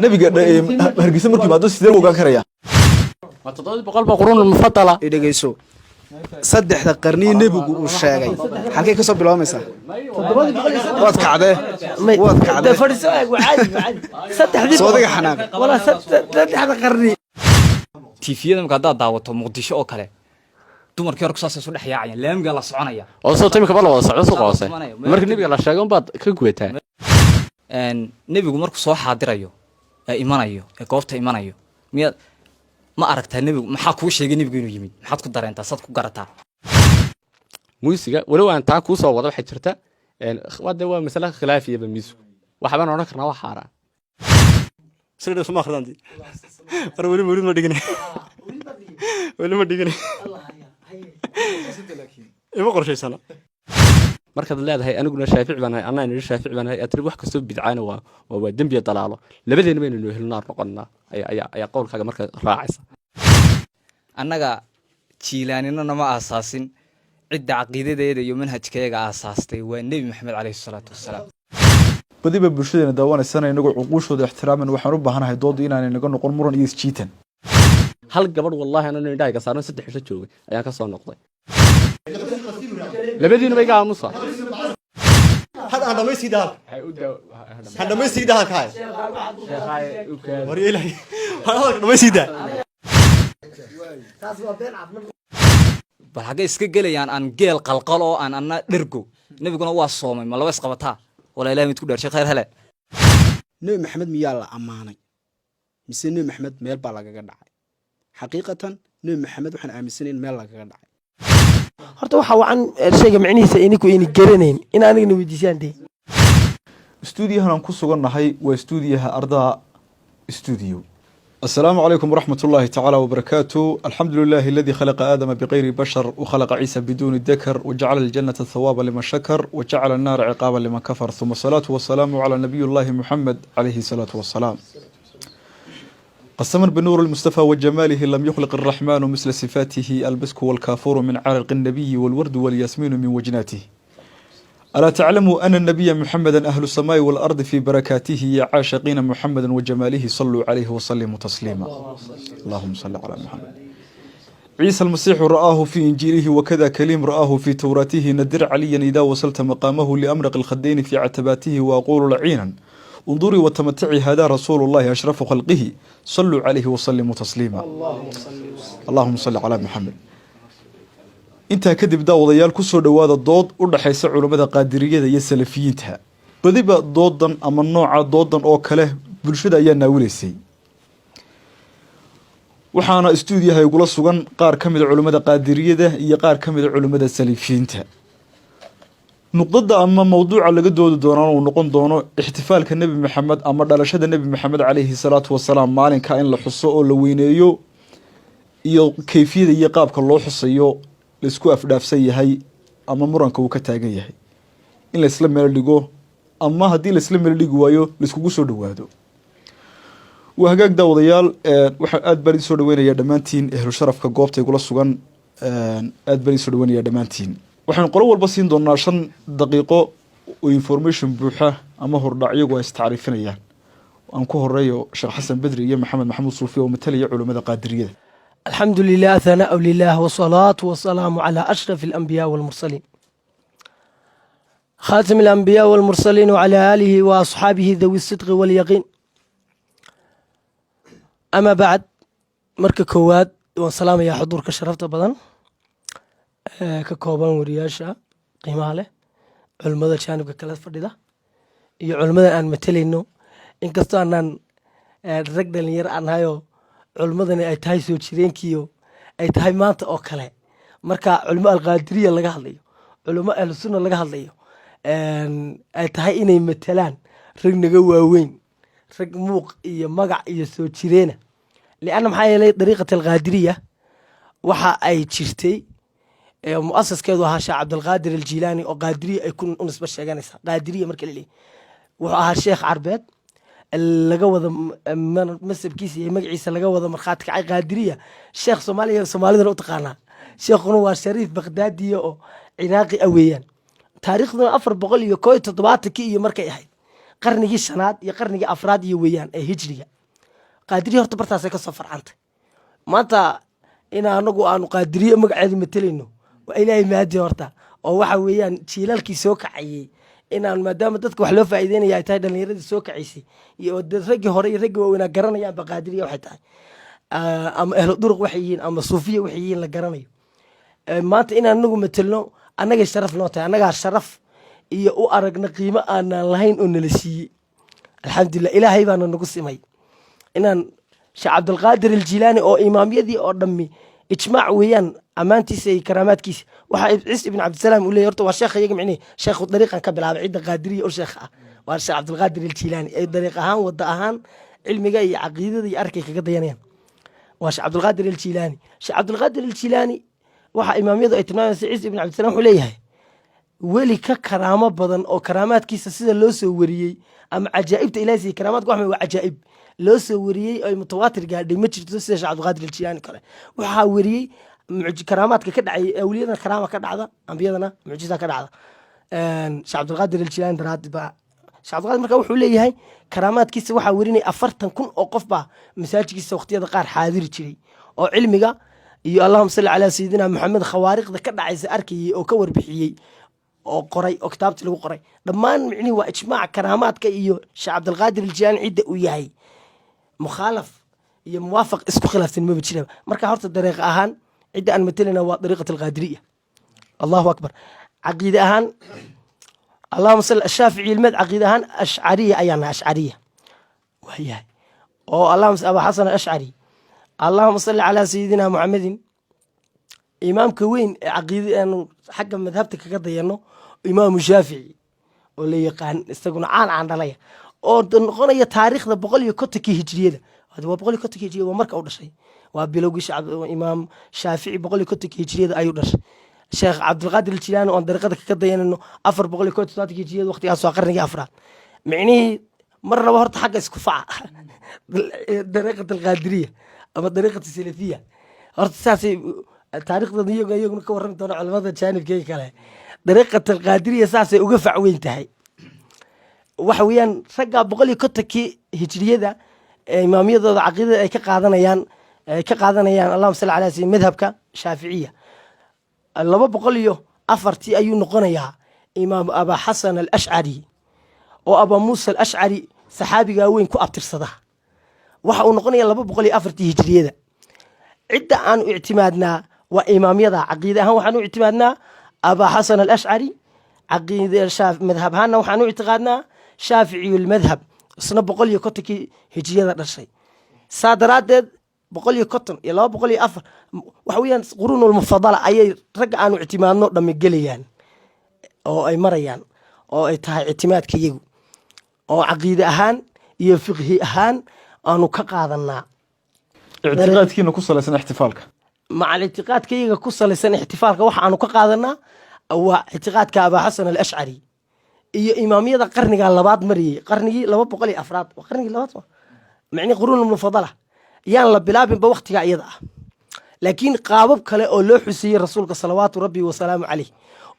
nabiga hargeysa markii baad sidee uga karaya ma 700 qurun mufadala idageyso saddexda qarni nabigu uu sheegay halkay ka soo bilaabaysaa waad kacday fariiso ay caadi saddexdii soodiga xanaaq wala saddexda qarni tiifiyada marka daawato muqdisho oo kale dumarkii hore saas soo dhaxyaacayaan laamiga la soconaya oo soo timka bal wada socdo soo qoosay markii nabiga la sheegay baad ka guweetaa nabigu markuu soo xaadirayo ee imanayo ee goobta imanayo miya ma aragtaa nabigu maxaa ku sheegay nabigu inuu yimid maxaad ku dareentaa sad ku garataa muusiga walow aan taa ku soo wada waxa jirta wada waa mas'ala khilaafiya bamiisu waxa baan oran karnaa wax xaraan sida soo ma akhridanti war wali ma dhigin wali ma dhigin ima qorshaysana markaad leedahay aniguna shaafici baan ahay anna shaafici baan ahay atri wax kasto bidcaana waa dambiya dalaalo labadeena baynu helnaa noqonnaa ayaa qowlkaaga marka raacaysa annaga jiilaanina ma aasaasin cidda caqiidadeeda iyo manhajkeega aasaastay waa nabi maxamed calayhi salaatu wasalaam badiba bulshadeena daawanaysan inagoo cuquushooda ixtiraaman waxaan u baahanahay dood inaan inaga noqon muran iyo isjiitan hal gabadh wallahi anana indhaha ka saaran 3 xisho joogay ayaan ka soo noqday labadiina bay gaamusa hada dhamaysiidaa hada dhamaysiidaa kaay war ilaahay hada dhamaysiidaa bal haga iska galayaan aan geel qalqal oo aan anna dhergo nabiguna waa soomay ma laba isqabataa wala ilaahay mid ku dheershay khayr hele nabi maxamed miyaa la amaanay mise nabi maxamed meel baa lagaga dhacay xaqiiqatan nabi maxamed waxaan aaminsanayn meel lagaga dhacay horta waxa waan sheegay macnihiisa inuu garanayn in anigna weydiisaan dee stuudiyahan ku sugannahay waa stuudiyaha ardaa stuudiyo السلام عليكم ورحمة الله تعالى وبركاته الحمد لله الذي خلق آدم بغير بشر وخلق عيسى بدون ذكر وجعل الجنة ثوابا لمن شكر وجعل النار عقابا لمن كفر ثم الصلاة والسلام على نبي الله محمد عليه الصلاة والسلام قسما بنور المصطفى وجماله لم يخلق الرحمن مثل صفاته البسك والكافور من عرق النبي والورد والياسمين من وجناته ألا تعلموا أن النبي محمدا أهل السماء والأرض في بركاته يا عاشقين محمدا وجماله صلوا عليه وسلموا تسليما اللهم صل على محمد عيسى المسيح رآه في إنجيله وكذا كليم رآه في توراته ندر عليا إذا وصلت مقامه لأمرق الخدين في عتباته وأقول لعينا انظري وتمتعي هذا رسول الله أشرف خلقه صلوا عليه وسلموا تسليما اللهم صل على محمد inta kadib daawadayaal ku soo dhawaada dood u dhaxaysa culimada qaadiriyada iyo salafiyiinta badiba doodan ama nooca doodan oo kale bulshada ayaa naawilaysay waxaana stuudiyaha igula sugan qaar ka mid ah culimada qaadiriyada iyo qaar ka mid ah culimada salafiyiinta nuqdada ama mawduuca laga doodi doonaan uu noqon doono ixtifaalka nabi maxamed ama dhalashada nabi maxamed calayhi salaatu wasalaam maalinka in la xuso oo la weyneeyo iyo kayfiyada iyo qaabka loo xusayo isku afdhaafsan yahay ama muranka uu ka taagan yahay in la isla meel dhigo ama haddii la isla meel dhigi waayo la iskugu soo dhawaado waa hagaag daawadayaal waxaan aad baan idin soo dhaweynayaa dhammaantiin ehlu sharafka goobta igula sugan aad baan idin soo dhaweynayaa dhammaantiin waxaan qolo walba siin doonaa 5 daqiiqo oo information buuxa ama hordhacyagu ay istaariifinayaan aan ku horeeyo Sheekh Xasan Badri iyo Maxamed Maxamuud Suufi oo matalaya culimada qaadiriyada الحمد لله ثناء لله والصلاة والسلام على أشرف الأنبياء والمرسلين خاتم الأنبياء والمرسلين وعلى آله وأصحابه ذوي الصدق واليقين أما بعد مركز كواد والسلام يا حضور كشرفت بدن ككوبان ورياشة قيمة له علماء شانو ككلات فردة يا علماء أن مثلينه إن كستان الرجل اللي يرى عن هايو علمادنا ay tahay soo jireenkiyo ay tahay maanta oo kale marka culimo alqaadiriya laga hadlayo culimo ahlu sunna laga hadlayo ay tahay inay matalaan rag naga waaweyn rag muuq iyo magac iyo soo jireena liana maxay yeelay dariiqada alqaadiriya waxa ay jirtay muassaskeedu ahaa Sheekh Abdul Qaadir al-Jilaani oo qaadiriya ay ku nisba sheeganaysa qaadiriya marka la leeyahay wuxuu ahaa sheekh carbeed laga wada masabkiisa iyo magaciisa laga wada marxaadka ay qaadiriya sheekh Soomaalida u taqaana sheekhuna waa Shariif Baghdadi oo Iraaqi aweeyaan taariikhdu 471 iyo markay ahayd qarnigii shanaad iyo qarnigii afraad iyo weeyaan ee hijriga qaadiriya horta bartaasay ka soo farcantay maanta in anagu aanu qaadiriye magaceedu matelayno waa ilaahay maadi horta oo waxa weeyaan jiilalkii soo kacayey inaan maadaama dadka wax loo faa'iideynaya ay tahay dhallinyaradii soo kacaysay iyo raggii hore iyo raggii waaweynaa garanayaanba qaadiriya waxay tahay ama ahlu duruq waxay yihiin ama suufiya waxay yihiin la garanayo maanta inaan anagu matelno annagay sharaf noo tahay annagaa sharaf iyo u aragna qiimo aanaan lahayn oo nala siiyey alxamdulilah ilaahay baana nagu simay inaan sheekh cabdilqaadir aljilaani oo imaamyadii oo dhammi ijmaac weeyaan ammaantiisa iyo karaamaadkiisa waxaa ciis ibn cabdisalaam uu leeyahy horta waa sheekha iyaga micnihi sheekhu dariiqan ka bilaabay cidda qaadiriya oo sheekha ah waa sheekh cabdilqaadir aljilaani ay dariiq ahaan wada ahaan cilmiga iyo caqiidada iyo arkay kaga dayanayaan waa sheekh cabdilqaadir aljilaani sheekh cabdilqaadir aljilaani waxa imaamyadu ay tilmaamaysa ciis ibn cabdisalaam wuxuu leeyahay weli ka karaamo badan oo karaamaadkiisa sida loo soo wariyey ama cajaa'ibta ilahay siiye karaamaadka wax waa cajaa'ib loo soo wariyey ay mutawaatir gaadhay ma jirto sida sheekh cabdilqaadir aljilaani kale waxaa wariyey karaamaadka ka dhacay awliyadana karaama ka dhacda ambiyadana mucjiza ka dhacda sheekh cabdilqaadir aljilaani daraadid baa sheekh cabdilqaadir marka wuxuu leeyahay karaamaadkiisa waxaa warinaya 40,000 oo qof baa masaajidkiisa waqtiyada qaar xaadiri jiray oo cilmiga iyo allahuma salli calaa sayidina maxamed khawaariqda ka dhacaysa arkayey oo ka warbixiyey oo qoray oo kitaabtii lagu qoray dhammaan micnihi waa ijmaac karaamaadka iyo sheekh cabdilqaadir aljilaani cidda uu yahay mukhaalaf iyo muwaafaq isku khilaafsan maba jiraba marka horta dariiq ahaan cidda aan matelina waa dariiqat alqaadiriya allahu akbar caqiide ahaan allahuma salli ashaafici ilmed caqiide ahaan ashcariya ayaan nahay ashcariya waayahay oo allahuma abaa xasan alashcari allahuma salli calaa sayidina muxamedin imaamka weyn ee caqiide aanu xagga madhabta kaga dayano imaamu shaafici oo la yaqaan isaguna caan dhalaya oo noqonaya taariikhda 150 hijriyada waa 150 hijriyada waa marka uu dhashay waa bilowgii imaam shaafici 150 hijriyada ayuu dhashay sheekh cabdilqaadir aljilaani oo dariiqada kaga dayanano 470 hijriyada waqtigaas waa qarnigii afraad micnihii marnaba horta xagga isku faca dariiqat alqaadiriya ama dariiqat salafiya horta saasay taariikhda iyaguna ka warrami doona culamada jaanibkeyga kale dariiqat alqaadiriya saasay uga facweyn tahay waxa weeyaan raggaa 150 hijriyada imaamyadooda caqiidada ay ka qaadanayaan allahuma salli calaa sayyid madhabka shaaficiya 204 ayuu noqonayaa imaam abaa xasan alashcari oo abaa muusa alashcari saxaabigaa weyn ku abtirsada waxa uu noqonayaa 204 hijriyada cidda aanu ictimaadnaa waa imaamyada caqiide ahaan waxaan u ictimaadnaa abaa xasan alashcari caqiide madhab ahaanna waxaan u ictiqaadnaa shaaficiyu lmadhab isna 150 hijriyada dhashay saa daraaddeed 150 iyo 204 waxa weeyaan quruunulmufadala ayay ragga aanu ictimaadno dhammi gelayaan oo ay marayaan oo ay tahay ictimaadka iyagu oo caqiide ahaan iyo fiqhi ahaan aanu ka qaadanaa ictiqaadkiina ku salaysan ixtifaalka maca ictiqaadka iyaga ku salaysan ixtifaalka waxa aanu ka qaadanaa waa ictiqaadka abaa xasan alashcari iyo imaamyada qarniga labaad mariyey qarnigii 204 waa qarnigii labaad macni quruunulmufadala yaan la bilaabinba waqtiga iyada ah laakiin qaabab kale oo loo xuseeyey rasuulka salawaatu rabbi wasalaamu caleyh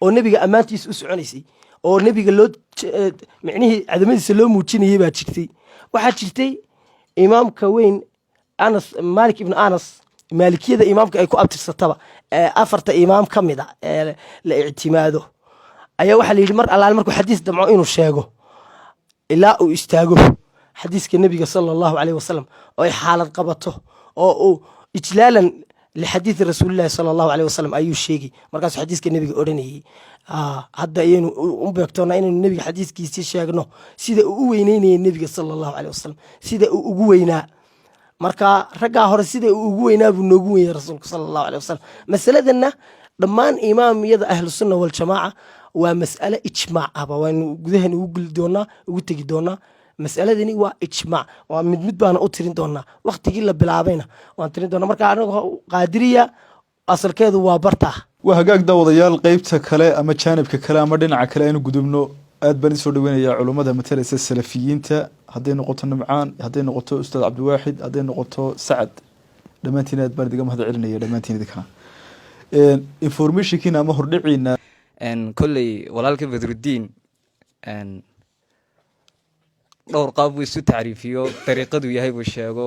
oo nebiga ammaantiisa u soconaysay oo nebiga loo micnihii cadamadiisa loo muujinayay baa jirtay waxaa jirtay imaamka weyn anas maalik ibn anas maalikiyada imaamka ay ku abtirsataba afarta imaam ka mid a ee la ictimaado ayaa waxaa la yidhi mar allaale markuu xadiis damco inuu sheego ilaa uu istaago xadiiska nebiga sala allahu caleyh wasalam oo ay xaalad qabato oo uu ijlaalan lixadiidi rasuulillahi sala allahu caleyh wasalam ayuu sheegay markaasuu xadiiska nebiga odhanayey hadda ayaynu u beegtoonaa inaynu nebiga xadiiskiisii sheegno sida uu u weyneynayay nebiga sala allahu caleyh wasalam sida uu ugu weynaa marka raggaa hore sida uu ugu weynaa buu noogu weynay rasuulku sala allahu caleyh wasalam masaladanna dhammaan imaamiyada ahlusunna waljamaaca waa mas'ale ijmaac ahba waanu gudaheena ugu geli doonaa ugu tegi doonaa mas'aladani waa ijmaac waa mid baana u tirin doonaa waqtigii la bilaabayna waan tirin doonaa marka anaga qaadiriya asalkeedu waa bartaa waa hagaag daawadayaal qeybta kale ama jaanibka kale ama dhinaca kale aynu gudubno aad baan isoo dhaweynayaa culummada matalaysa salafiyiinta hadday noqoto nimcaan hadday noqoto ustaad cabdiwaaxid hadday noqoto sacad dhammaantiin aad baan idiga mahad celinaya dhammaantiin idinkana informationkiina ama hordhiciina kolley walaalka badrudiin dhowr qaab buu isu tacriifiyo dariiqaduu yahay buu sheego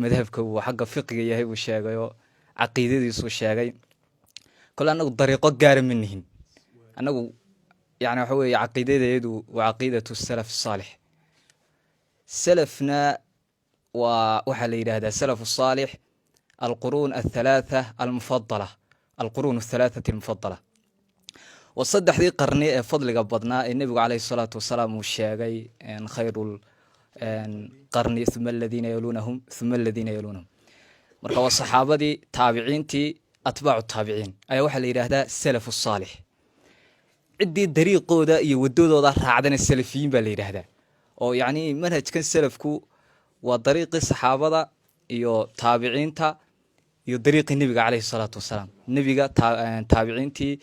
madhabka uu xagga fiqiga yahay buu sheegayo caqiidadiisuu sheegay kole annagu dariiqo gaara ma nihin annagu yani waxa weeye caqiidadeedu waa caqiidatu salaf saalix salafna waa waxaa la yidhaahdaa salafu saalix alquruun athalaatha almufadala alquruun athalaathati almufadala waa saddexdii qarni ee fadliga badnaa ee nebigu caleyhi salaatu wasalaam uu sheegay khayru qarni uma aladiina yaluunahum uma aladiina yaluunahum marka waa saxaabadii taabiciintii atbaacu taabiciin ayaa waxaa la yidhaahdaa salafu saalix ciddii dariiqooda iyo wadadooda raacdana salafiyiin baa la yidhaahdaa oo yacni manhajkan salafku waa dariiqii saxaabada iyo taabiciinta iyo dariiqii nebiga caleyhi salaatu wasalaam nebiga taabiciintii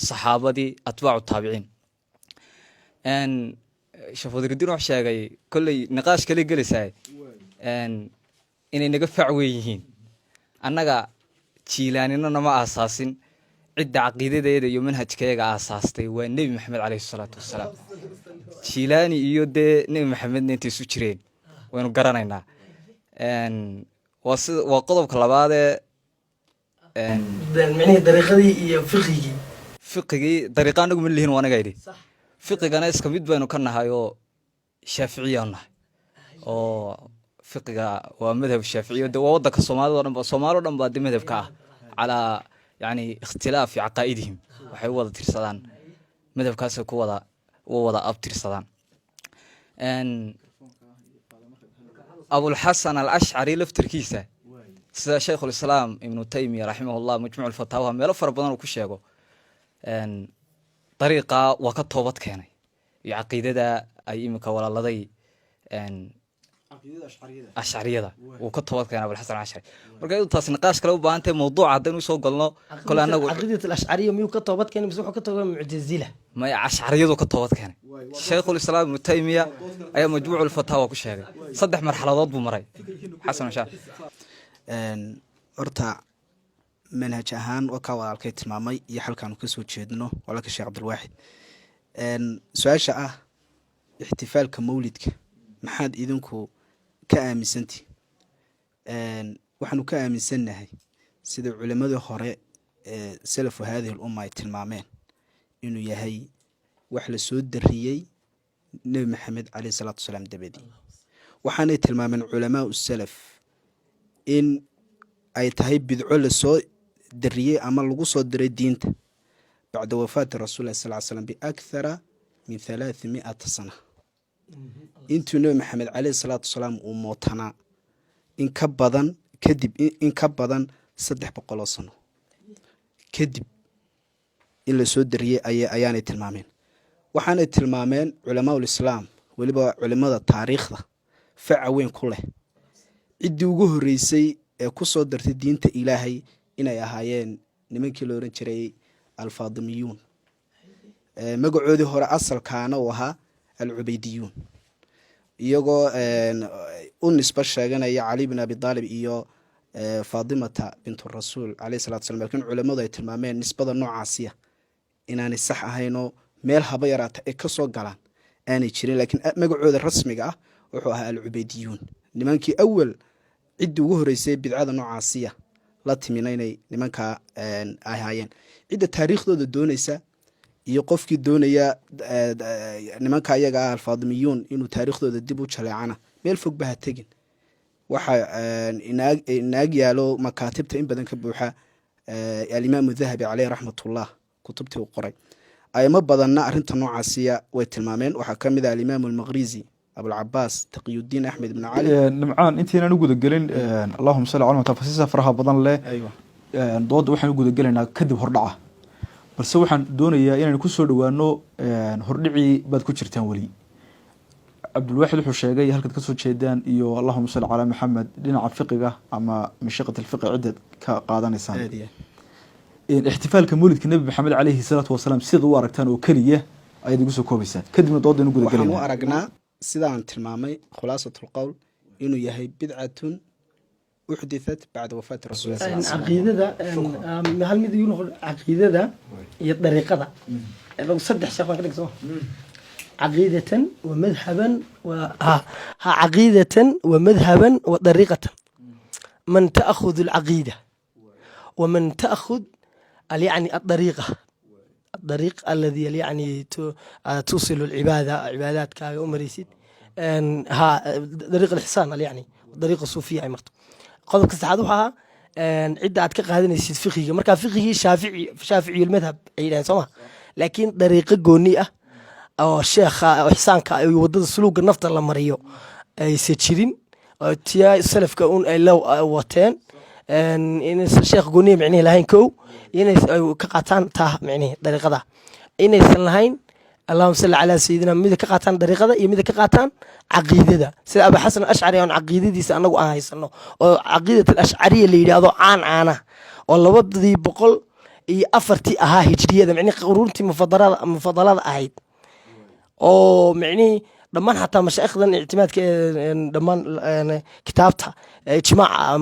saxaabadii atbaacu taabiciin sheekh fadrudiin wax sheegay kolley niqaash kale gelaysaa inay naga fac weyn yihiin annaga jiilaanina nama aasaasin cidda caqiidadeeda iyo manhajkeega aasaastay waa nebi maxamed caleyhi salaatu wasalaam jiilaani iyo dee nebi maxamedna intay isu jireen waynu garanaynaa waa qodobka labaadee micnihii dariiqadii iyo fiqigii fiqigii dariiqa anagu ma lihin anaga idhi fiqigana iska mid baynu ka nahay oo shaaficiyaan nahay oo fiqiga waa madhab shaaficiya de waa wadanka soomaalida o dhan ba soomaalio dhan baa de madhabka ah calaa yani ikhtilaafi caqaa'idihim waxay u wada tirsadaan madhabkaasay ku wada abtirsadaan abulxasan alashcari laftirkiisa sida shaykhulislaam ibnu taymiya raximahullah majmuuc lfataawaha meelo fara badan uu ku sheego dariiqa waa ka toobad keenay iyo caqiidada ay iminka walaaladay ashcariyada uu ka toobad keenay abulxasan alashcari marka iyadu taas niqaash kale u baahan tahay mawduuca haddaynu usoo galno kole anagu caqiidat alashcariya miyuu ka toobad keenay mise wuxuu ka toobad muctazila maya ashcariyadu ka toobad keenay shaykhulislaam ibnu taymiya ayaa majmuuc lfataawa ku sheegay 3 marxaladood buu maray xasan shaar horta manhaj ahaan oo kaa walaalkay tilmaamay iyo xalkaanu kasoo jeedno walaalka sheekh cabdilwaaxid su-aasha ah ixtifaalka mawlidka maxaad idinku ka aaminsantihi waxaanu ka aaminsannahay sida culimadii hore ee salafu haadihi lumma ay tilmaameen inuu yahay wax la soo dariyey nebi maxamed caleyhi salaatu wasalaam dabadii waxaanay tilmaameen culamaau salaf in ay tahay bidco lasoo dariyey ama lagu soo diray diinta bacda wafaati rasuulilah sal l slam biakthara min 300 sana intuu nebi maxamed caleyhi salaatu wasalaam uu mootanaa in ka badan kadib in ka badan 300 sano kadib in lasoo dariyey ayaanay tilmaameen waxaanay tilmaameen culamaaul-islaam weliba culimada taariikhda faca weyn ku leh ciddii ugu horreysay ee ku soo dartay diinta ilaahay inay ahaayeen nimankii la oran jiray alfaadimiyuun magacoodii hore asalkaana uu ahaa alcubaydiyuun iyagoo u nisba sheeganaya cali bin abi aalib iyo faadimata bintu rasuul caleyhi salatu slam lakiin culamadu ay tilmaameen nisbada noocaasiya inaanay sax ahaynoo meel haba yaraata ay kasoo galaan aanay jirin laakiin magacooda rasmiga ah wuxuu ahaa alcubaydiyuun nimankii awal ciddii ugu horreysay bidcada noocaasiya la timina inay nimankaa ahaayeen cidda taariikhdooda doonaysa iyo qofkii doonaya nimanka iyaga ah alfaadimiyuun inuu taariikhdooda dib u jaleecana meel fog ba ha tegin waxa inaag yaalo makaatibta in badan ka buuxa alimaamu dahabi caleyh raxmatullah kutubtii uu qoray aymo badanna arrinta noocaasiya way tilmaameen waxaa ka mid ah alimaamu almaqrizi abulcabaas taqiyudiin axmed ibn cali nimcaan intaynaan u gudagelin allahuma salli calaa tafasiisa faraha badan leh dooda waxaan u gudagelaynaa kadib hordhaca balse waxaan doonayaa inaynu ku soo dhowaano hordhicii baad ku jirtaan weli cabdilwaaxid wuxuu sheegay halkaad kasoo jeedaan iyo allahuma salli calaa maxamed dhinaca fiqiga ama mashiiqat alfiqi ciddaad ka qaadanaysaan ixtifaalka mawlidka nebi maxamed caleyhi salaatu wasalaam sida u aragtaan oo keliya ayaad igu soo koobaysaan kadibna dooda inu gudagelayna waxaan u aragnaa sidaan tilmaamay khulaasat lqowl inuu yahay bidcatun uxdithat bacda wafaati rasuulilah caqiidada hal mid igu noqon caqiidada iyo dariiqada lagu 3 sheekh baan ka dhigso عقيدة ومذهبا عقيدة ومذهبا وطريقة. من تأخذ العقيدة ومن تأخذ يعني الطريق الذي يعني توصل العبادة عبادات كأمريسيد طريق الإحسان يعني طريق الصوفية عمرت قدر كستعاد وها عدة عتك هذا نسيت فقهي مركب فقهي شافعي المذهب أيضا سما لكن طريقة جونية أو الشيخ إحسان كيودد السلوك النفط الله مريو يسيرين تيا السلف كون لو وتين إن الشيخ جونية معنيه لهين كو إن كقطان تاه معنيه طريقة ده إن يسلهين اللهم صل على سيدنا ميدا كقطان طريقة ده يميدا كقطان عقيدة ده سيد أبو حسن الأشعري عن عقيدة دي سأنا وأنا عقيدة الأشعرية اللي يرادوا عن والله بدي بقول أفرتي هجرية ده معني قرونتي مفضلات أهيد أو معني دمان حتى مشايخنا اعتماد دمان كتابتها اجتماع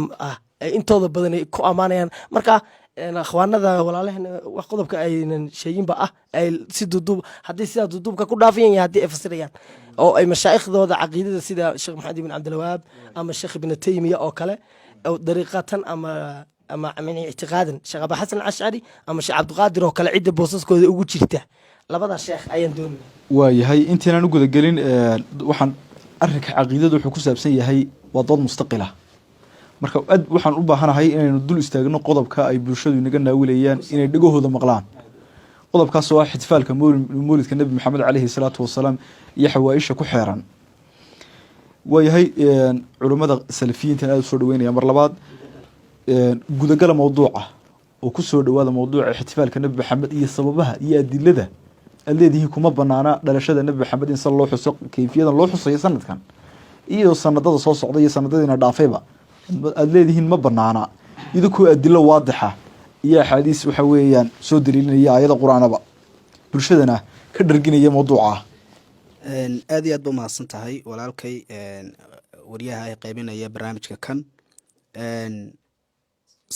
intooda badan ay ku amaanayaan marka akhwaanada walaalaheen wax qodobka aynan sheeginba ay si duduub haddii sidaa duduubka ku dhaafiyaan iyo haddii ay fasirayaan oo ay mashaayikhdooda caqiidada sida sheekh maxamed ibn cabdilwahaab ama sheekh ibn taymiya oo kale dariiqatan ama mani ictiqaadan sheekh abu xasan ashcari ama sheekh cabdiqaadir oo kale cidda boosaskooda ugu jirta labada sheekh ayaan doonay waayahay intaynaan u gudagelin waxaan arrinka caqiidada wuxuu ku saabsan yahay waa dood mustaqila marka aad waxaan u baahanahay inaynu dul istaagno qodobka ay bulshadu inaga naawilayaan inay dhagahooda maqlaan qodobkaas oo ah ixtifaalka mawlidka nabi maxamed calayhi salaatu wasalaam iyo xawaaisha ku xeeran waayahay culimada salafiyiinta aad soo dhaweynaya mar labaad gudagala mawduuca oo ku soo dhawaada mawduuca ixtifaalka nabi maxamed iyo sababaha iyo adilada alleedii kuma banaana dhalashada nabi maxamed in loo xuso kayfiyadan loo xusayo sanadkan iyo sanadada soo socda iyo sanadadiina dhaafayba aad leedihiin ma banaana idinkoo adilo waadixa iyo axaadiis waxa weeyaan soo daliilinaya aayada qur-aanaba bulshadana ka dharginaya mawduuca aad iyo aad ba mahadsan tahay walaalkay waryaha ay qaybinaya barnaamijka kan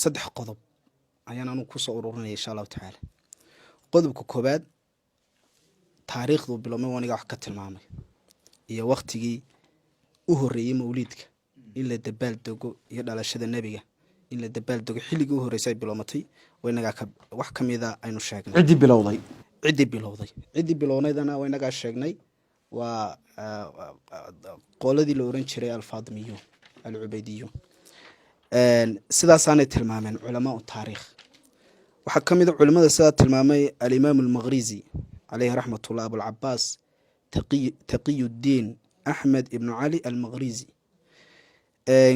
saddex qodob ayaan anu kusoo ururinaya insha allahu tacaala qodobka koobaad taariikhdu bilowmay waniga wax ka tilmaamay iyo waktigii u horeeyey mawliidka in la dabaal dego iyo dhalashada nebiga in la dabaal dego xilligii u horeysay bilowmatay waynagaa wax ka mida aynu sheegnay ciddii bilownaydana waynagaa sheegnay waa qoladii la oran jiray alfaadimiyuun alcubaydiyuun sidaasaanay tilmaameen culamaa u taariikh waxaa ka mida culimada sidaa tilmaamay alimaam almaqrizi caleyhi raxmatullah abulcabaas taqiyuddiin axmed ibnu cali almaqrizi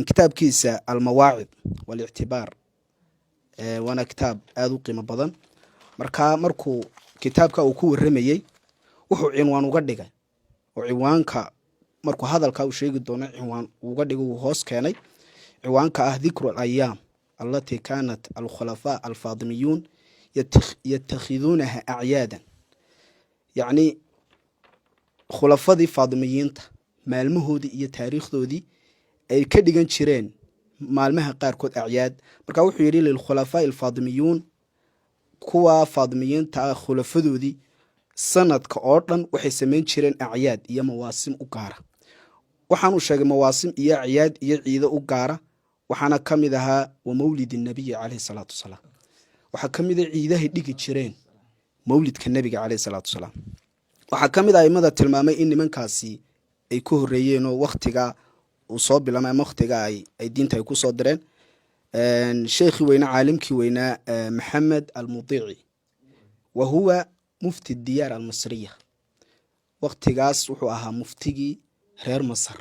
kitaabkiisa almawaacid walictibaar waana kitaab aada u qiimo badan markuu kitaabka uu ku waramayey wuxuu cinwaan uga dhigay oo ciwaanka markuu hadalka uu sheegi doono cinwaan uga dhigay uu hoos keenay ciwaanka ah dikru alayaam allatii kaanat alkhulafaa alfaadimiyuun yatakhiduunaha acyaadan yacni khulafadii faadimiyiinta maalmahoodii iyo taariikhdoodii ay ka dhigan jireen maalmaha qaarkood acyaad marka wuxuu yidhi lilkhulafaa'i alfaadimiyuun kuwa faadimiyiinta ah khulafadoodii sanadka oo dhan waxay samayn jireen acyaad iyo mawaasim u gaara waxaanuu sheegay mawaasim iyo acyaad iyo ciido u gaara waxaana ka mid ahaa wa mawlidi nabiyi caleyhi salaatu wasalaam waxaa ka mid a ciidahay dhigi jireen mawlidka nebiga caleyhi salaatu wasalaam waxaa ka mid a aimada tilmaamay in nimankaasi ay ku horeeyeen oo waktiga uu soo bilamay ama waktiga ay diinta ay ku soo direen sheekhii weynaa caalimkii weynaa maxamed almudici wa huwa mufti diyaar almasriya waktigaas wuxuu ahaa muftigii reer masar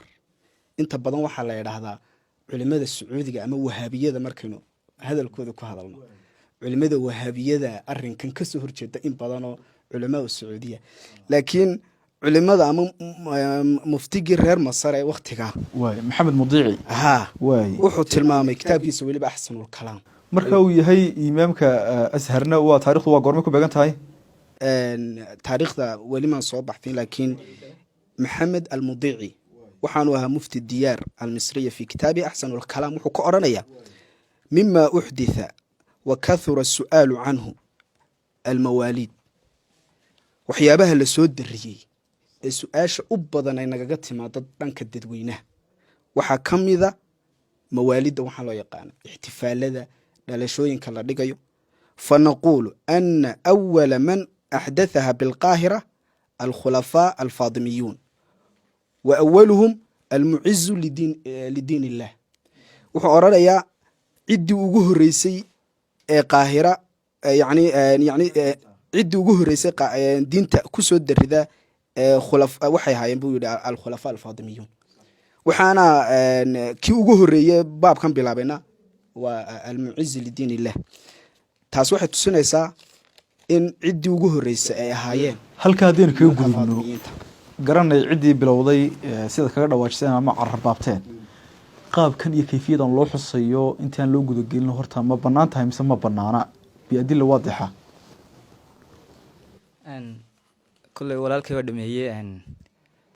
inta badan waxaa la yidhaahdaa culimada sacuudiga ama wahaabiyada markaynu hadalkooda ku hadalno culimada wahaabiyada arinkan kasoo horjeeda in badanoo culamaa sacuudiya laakiin culimada ama muftigii reer masar ee waktigaa maxamed mudiici wuxuu tilmaamay kitaabkiisa weliba axsanulkalaam marka uu yahay imaamka asharna waa taarikhdu waa goormay ku beegan tahay taariikhda welimaan soo baxtin laakiin maxamed almudiici waxaanu ahaa mufti diyaar almisriya fi kitaabi axsanulkalaam wuxuu ka odhanaya mima uxditha wa kahura asu'aalu canhu almawaaliid waxyaabaha la soo dariyey ee su-aasha u badan ay nagaga timaado dhanka dadweynaha waxaa ka mida mawaalidda waxaa loo yaqaano ixtifaalada dhalashooyinka la dhigayo fanaquulu ana awala man axdathaha bilqaahira alkhulafaa alfaadimiyuun wa awaluhum almucizu lidiin illah wuxuu odhanayaa ciddii ugu horeysay ee qaahira yani ciddii ugu horeysay diinta kusoo darida waxay ahaayeen buu yidhi alkhulafaa alfaadimiyuun waxaana kii ugu horeeye baabkan bilaabayna waa almucizi lidiin illah taas waxay tusinaysaa in ciddii ugu horeysay ay ahaayeen halka haddaynu kaga gudubno garanay ciddii bilowday sida kaga dhawaajiseen ama cararbaabteen qaabkan iyo kayfiyadan loo xusayo intaan loo gudagelin horta ma bannaan tahay mise ma bannaana biadilla waadixa kolley walaalkay waa dhameeyey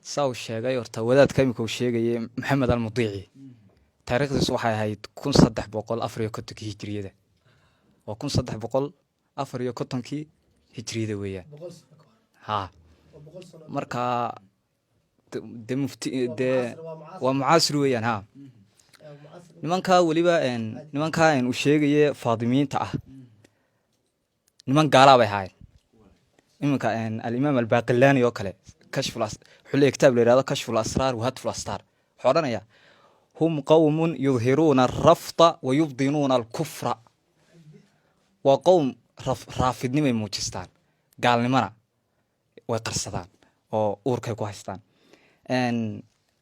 saa uu sheegay horta wadaadka imika uu sheegayay maxamed almudiici taariikhdiisu waxay ahayd 1340 hijriyada waa 1340 hijriyada weeyaan ha marka de mufti de waa mucaasir weeyaan ha nimanka weliba nimanka uu sheegaye faadimiinta ah niman gaalaa bay ahaayeen iminka alimaam albaqillani oo kale xulay kitaab la yiraahdo kashfu al-asrar wa hatfu al-astar wuxuu odhanayaa hum qawmun yudhiruuna arafta wa yubdinuuna alkufra waa qowm raafidnimay muujistaan gaalnimana way qarsadaan oo uurkay ku haystaan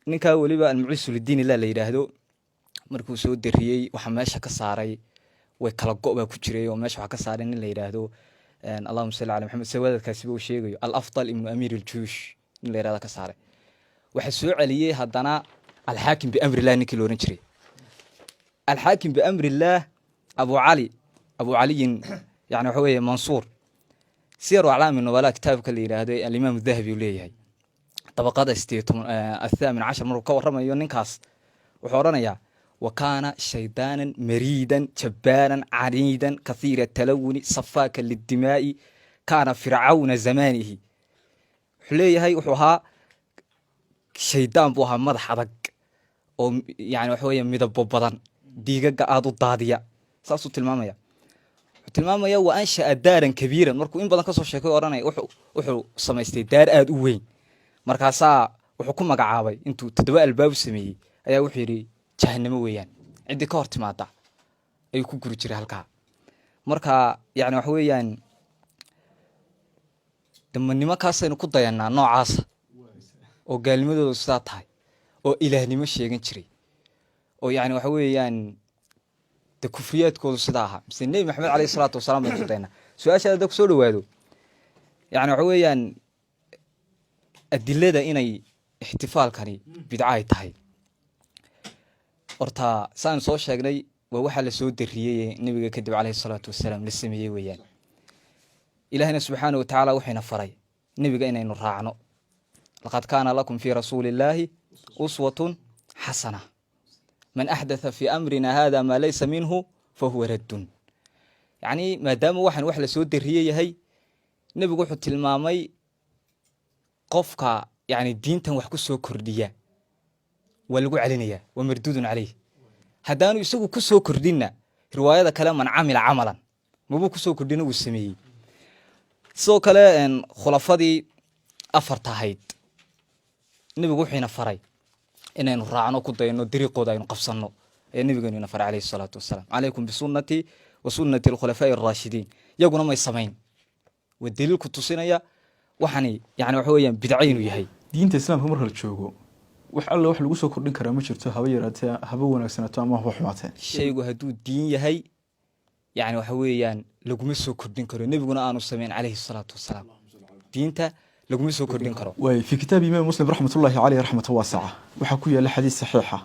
ninkaa weliba almucisu lidiin illah la yidhaahdo markuu soo dariyey waxaa meesha ka saaray way kala go' baa ku jiray oo meesha waxaa ka saaray nin la yidhaahdo allahuma salli ala maxamed sawaadadkaasiba uu sheegayo alafdal ibnu amiir aljuush nin la yidhahdo ka saaray waxaa soo celiyey haddana alxaakim biamrillah ninkii looran jiray alxaakim biamrillah abu caliyin yani waxa weeye mansuur siyaru aclaami nubala kitaabka la yidhaahdo alimaam dahabi uu leeyahay dabaqada 18 markuu ka warramayo ninkaas wuxuu odhanayaa وكان شيطانا مريدا جبانا عنيدا كثير التلون صفاكا للدماء كان فرعون زمانه حليه هي وحوها شيطان بوها مدح adag oo yani waxa weeye midab badan diigaga aad u daadiya saasuu tilmaamaya waa ansha daaran kabiiran markuu in badan ka soo sheekay oranay wuxuu samaystay daar aad u weyn markaasaa wuxuu ku magacaabay intuu 7 albaab sameeyay ayaa wuxuu yiri jahannamo weeyaan cidii ka hor timaada ay ku guri jiray halka marka yani wax weeyaan damanimo kaasaynu ku dayanaa noocaas oo gaalnimadoodu sidaa tahay oo ilaahnimo sheegan jiray oo yani wax weeyaan de kufriyaadkoodu sidaa ahaa mise nebi maxamed calayhi salaatu wasalaam bay ku dayanaa su-aasha hadda kusoo dhawaado yani wax weeyaan adilada inay ixtifaalkani bidca ay tahay horta saan soo sheegnay waa waxa la soo dariyay nabiga kadib calayhi salaatu wasalaam la sameeyay weeyaan ilaahina subxaanahu wa tacaala wuxuuna faray nabiga inaynu raacno laqad kaana lakum fii rasuulillaahi uswatun xasana man axdatha fii amrina hada maa laysa minhu fahuwa raddun yacni maadaama waxaan wax la soo dariyey yahay nebigu wuxuu tilmaamay qofka yani diintan wax ku soo kordhiya waa lagu celinayaa waa marduudun caleyh haddaanu isagu ku soo kordhinna riwaayada kale man camila camalan mabuu ku soo kordhina wuu sameeyey sidoo kale khulafadii afarta ahayd nebigu wuxuuna faray inaynu raacno ku dayno dariiqooda aynu qabsanno ayaa nebigeenu ina faray calayhi salaatu wasalaam calaykum bisunnatii wa sunnati alkhulafaa'i araashidiin yaguna may samayn waa daliilku tusinaya waxani yani waxa weeyaan bidco inuu yahay diinta islaamka marka la joogo wax alla wax lagu soo kordhin karaa ma jirto haba yaraatee haba wanaagsanaato ama haba xumaatee shaygu hadduu diin yahay yani waxa weeyaan laguma soo kordhin karo nebiguna aanu samayn calayhi salaatu wasalaam diinta laguma soo kordhin karo way fi kitaab imaam muslim rahmatullahi alayhi rahmatan wasi'a waxa ku yaala xadiis saxiixa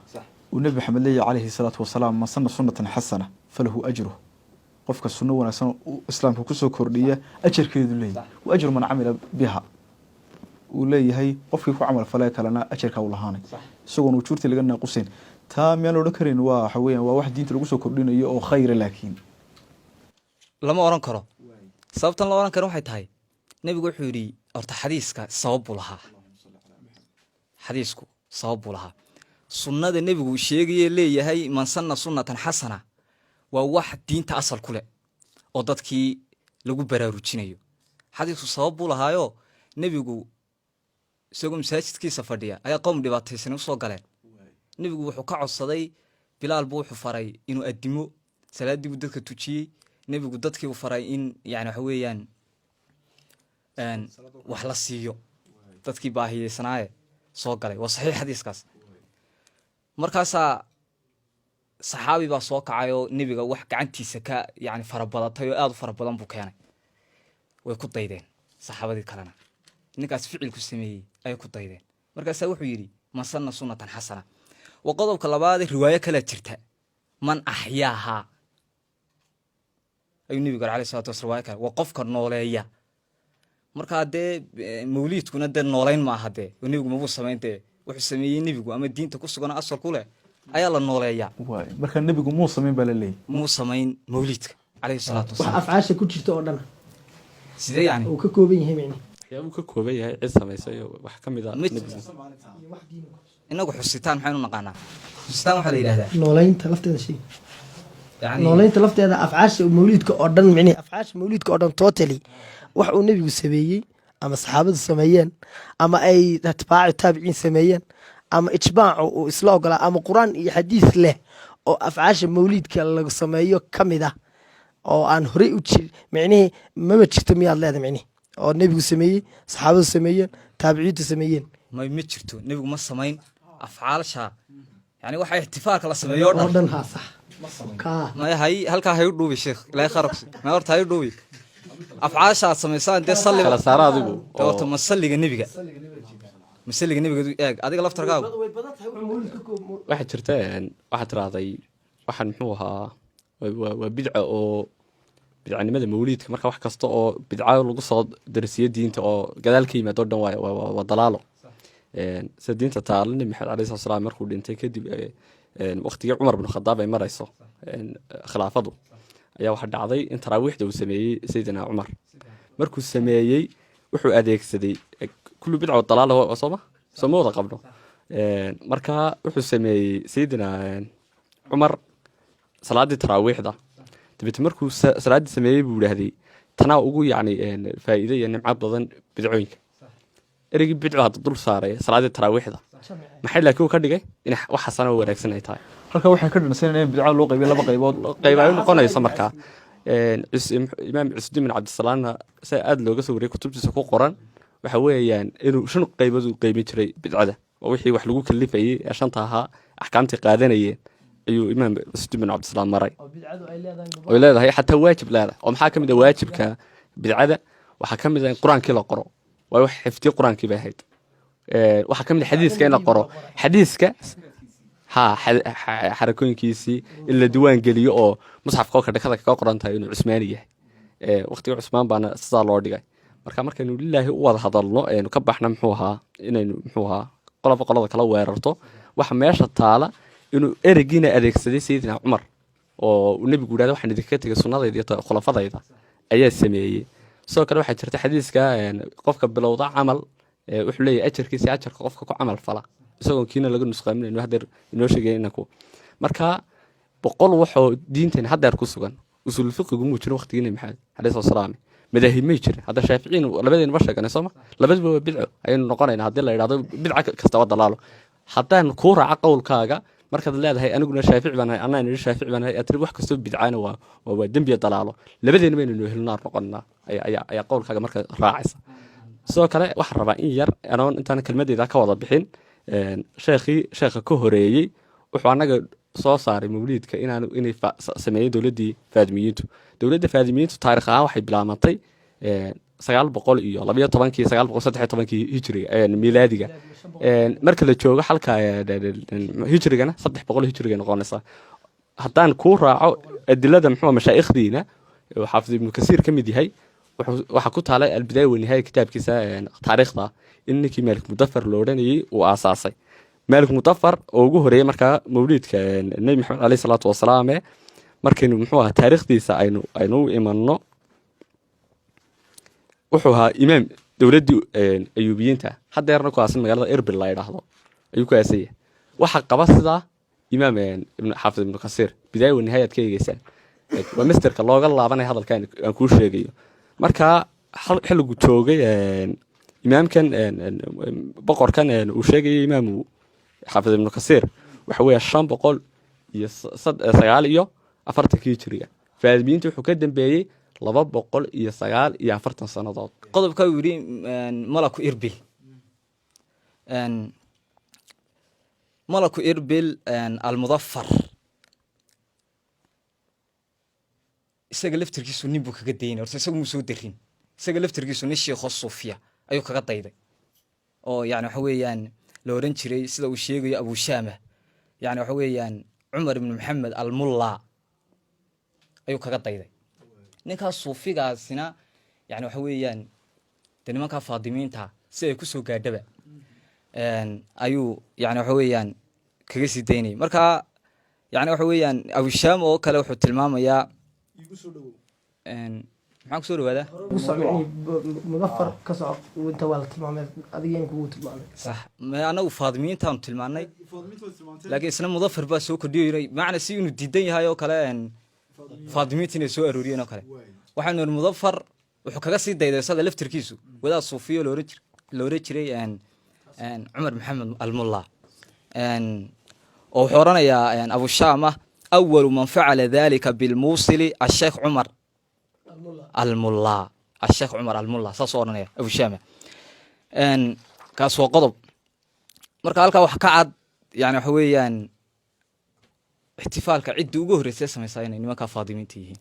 oo nabi maxamed leeyahay calayhi salaatu wasalaam man sanna sunnatan xasana falahu ajruhu qofka sunno wanaagsan islaamka ku soo kordhiya ajarkeedu leeyahay wa ajru man amila biha uu leeyahay qofkii ku camal falay kalena ajarka uu lahaanay isagoo uu juurti laga naaquseen taa miyaan oran karin waa waxa weeyaan waa wax diinta lagu soo kordhinayo oo khayr laakiin lama oran karo sababtan la oran karo waxay tahay nabigu wuxuu yiri horta xadiiska sabab u lahaa xadiisku sabab buu lahaa sunnada nebigu sheegayee leeyahay man sanna sunnatan xasana waa wax diinta asal ku leh oo dadkii lagu baraarujinayo xadiisku sabab buu lahaayo nebigu isagoo masaajidkiisa fadhiya ayaa qowm dhibaataysan usoo galeen nebigu wuxuu ka codsaday bilaal buu wuxuu faray inuu addimo salaaddii buu dadka tujiyey nebigu dadkii uu faray in yani waxa weeyaan wax la siiyo dadkii baahiyeysnaaye soo galay waa saxiix xadiiskaas markaasaa saxaabi baa soo kacay oo nebiga wax gacantiisa ka yani farabadatay oo aad u fara badan buu keenay way ku daydeen saxaabadii kalena ninkaas ficilku sameeyey ayay ku daydeen markaasaa wuxuu yidhi man sanna sunnatan xasana wa qodobka labaad riwaayo kalea jirta man axyaahaa ayuu nebigu alayhi salatu wasalaam riwaayo kale waa qofka nooleeya markaa dee mawliidkuna dee noolayn maaha dee oo nebigu mabuu samayn dee wuxuu sameeyey nebigu ama diinta ku sugan asal ku leh ayaa la nooleeyaa marka nebigu muu samayn baa la leeyahy muu samayn mawliidka calayhi salaatu wax wasalaam afcaasha ku jirta oo dhan sidee yani uu ka kooban yahay micni waxyaabuu ka kooban yahay cid samaysay oo wax ka mid a Ma nebigu inagu xusitaan maxaynu naqaanaa xusitaan waxaa la yidhahdaa nooleynta lafteeda shay yani nooleynta lafteeda afcaasha mawliidka oo dhan micni afcaasha mawliidka oo dhan totally wax uu nebigu sameeyey ama saxaabadu sameeyeen ama ay atbaacu taabiciin sameeyeen ama ijmaacu uu isla ogolaa ama qur-aan iyo xadiis leh oo afcaasha mawliidka lagu sameeyo ka mid ah oo aan horey u jir micnihii mama jirto miyaad leedahay micnihi oo nebigu sameeyey saxaabadu sameeyeen taabiciintu sameeyeen ma jirto nebigu ma samayn afcaalsha yani waxa ixtifaalka la sameeyo oo oo dhan dhan haa sax kaa maya hay halkaa hay u dhuubi sheekh ilaahay kharabsi ma horta hay u dhuubi afcaashaad samaysaan dee salliga kala saara adigu dee horta masalliga nebiga masalliga nebiga eeg adiga laftarkaagu waxaa jirta waxaa tirahday waxaan muxuu ahaa waa bidca oo bidcanimada mawliidka marka wax kasta oo bidca lagu soo darsiyo diinta oo gadaal ka yimaado dhan waa dalaalo sida diinta taala nabi maxamed alayhi salatu wasalaam markuu dhintay kadib waqtigii cumar bin khadaab ay marayso khilaafadu ayaa waxaa dhacday in taraawiixda uu sameeyey sayidina cumar markuu sameeyey wuxuu adeegsaday kullu bidca wa dalaala sooma wada qabno marka wuxuu sameeyey sayidina cumar salaaddii taraawiixda dabeete markuu salaaddii sameeyey buu idhaahday tanaa ugu yacni faa'iide iyo nimco badan bidcooyinka ereygii bidco hadda dul saaray salaaddii taraawiixda maxay laakiin uu ka dhigay in wax xasana oo wanaagsan ay tahay halka waxay ka dhansanayeen in bidca loo qaybiyo laba qaybood qayb ay noqonayso markaa imaam cusdiin bin cabdisalaamna sa aada looga soo wariyay kutubtiisa ku qoran waxa weeyaan inuu 5 qaybood u qaybin jiray bidcada oo wixii wax lagu kalifayay ee shanta ahaa axkaamtii qaadanayeen ayuu imaam cusdiin bin cabdisalaam maray oo leedahay xataa waajib leedahay oo maxaa ka mid ah waajibka bidcada waxaa ka mid ah in qur-aankii la qoro waa wax xifdiye qur-aankii bay ahayd waxaa ka mid ah xadiiska in la qoro xadiiska xarakooyinkiisii in la diwaan geliyo oo musxafka oo kadhakada kaga qoran tahay inuu cusmaani yahay waqtiga cusmaan baana sidaa loo dhigay marka markaynu lilaahi u wada hadalno aynu ka baxna muxuu ahaa inaynu muxuu ahaa qolaba qolada kala weerarto waxa meesha taala inuu ereygiina adeegsaday sayidina cumar oo uu nebigu yidhahda waxaan idinka tegay sunnadayda iyo khulafadayda ayaa sameeyey sidoo kale waxaa jirta xadiiska qofka bilowda camal wuxuu leeyahay ajarkiisa ajarka qofka ku camal fala isagoon kiina laga nusqaaminayno hadeer inoo sheegay inaku marka boqol waxoo diintan hadeer ku sugan usul fiqigu muu jirin waqtigii nabi maxamed alayhi salaam madaahib may jirin hadda shaaficiin labadeena ba sheeganay sooma labaduba waa bidco ayaynu noqonaynaa haddii la yidhahdo bidca kasta waa dalaalo haddaan kuu raaca qowlkaaga markaad leedahay aniguna shaafici baan ahay anaa nidhi shaafici baan ahay atri wax kastoo bidcaana waa dembiya dalaalo labadeena baynaynu helnaar noqonnaa ayaa qowlkaaga marka raacaysa sidoo kale waxaan rabaa in yar anoon intaan kelmadeyda ka wada bixin sheekha ka horeeyey wuxuu annaga soo saaray mawliidka inay sameeyeen dowladdii faadimiyiintu dowladda faadimiyiintu taarikh ahaan waxay bilaabantay 912 hijriga miilaadiga marka la joogo xalka hijrigana 300 hijriga noqonaysa haddaan kuu raaco adilada muxuu mashaayikhdiina xaafid ibnu kasiir ka mid yahay waxaa ku taalay albidaaya wanihaaya kitaabkiisa taariikhda in ninkii maalik mudafar lo odhanayey uu aasaasay maalik mudafar oo ugu horeeyey markaa mawliidka nebi maxamed aleyhi salaatu wasalaame markaynu muxuu ahaa taariikhdiisa aynu u imanno wuxuu ahaa imaam dowladdii ayuubiyiinta haddeerna ku aasan magaalada erbil la yidhaahdo ayuu ku aasan yahay waxaa qaba sidaa imaam xaafid ibnu kasiir bidaaya wa nihaaya ad ka eegeysaan waa misterka looga laabanaya hadalka aan kuu sheegayo marka xilligu joogay imaamkan boqorkan uu sheegayay imaamu xaafid ibnu kasiir waxa weeye 549 hijriga faadimiinta wuxuu ka dambeeyey 249 sannadood qodobka uu yidhi malaku irbil malaku irbil almudafar isaga laftirkiisu nin buu kaga daynay horta isaga muu soo darin isaga laftirkiisu nin sheekho suufiya ayuu kaga dayday oo yani waxa weeyaan la oran jiray sida uu sheegayo abu shaama yani waxa weeyaan cumar ibnu maxamed almulla ayuu kaga dayday ninkaas suufigaasina yani waxa weeyaan dee nimankaa faadimiinta si ay kusoo gaadhaba ayuu yani waxa weeyaan kaga sii daynayay marka yani waxa weeyaan abushaam oo kale wuxuu tilmaamayaa maxaa kusoo dhawaadaa mudafar ka soco inta waa la tilmaamay adiga kugu tilmaamay sax anagu faadimiintaanu tilmaanay laakiin isna mudafar baa soo kordhiyay macna si inuu diidan yahay oo kale faadimiinta inay soo arooriyeen oo kale waxaanu niri mudafar wuxuu kaga sii dayday isaga laftirkiisu wadaad suufiyo la oran jiray cumar maxamed almulla oo wuxuu oranayaa abushaam ah awalu man facala dalika bilmuusili asheekh cumar almulla asheekh cumar almulla saasuu oranaya abushaama kaas waa qodob marka halkaa wax ka cad yani waxa weeyaan ixtifaalka ciddii ugu horreysay samaysaa inay nimankaa faadimiinta yihiin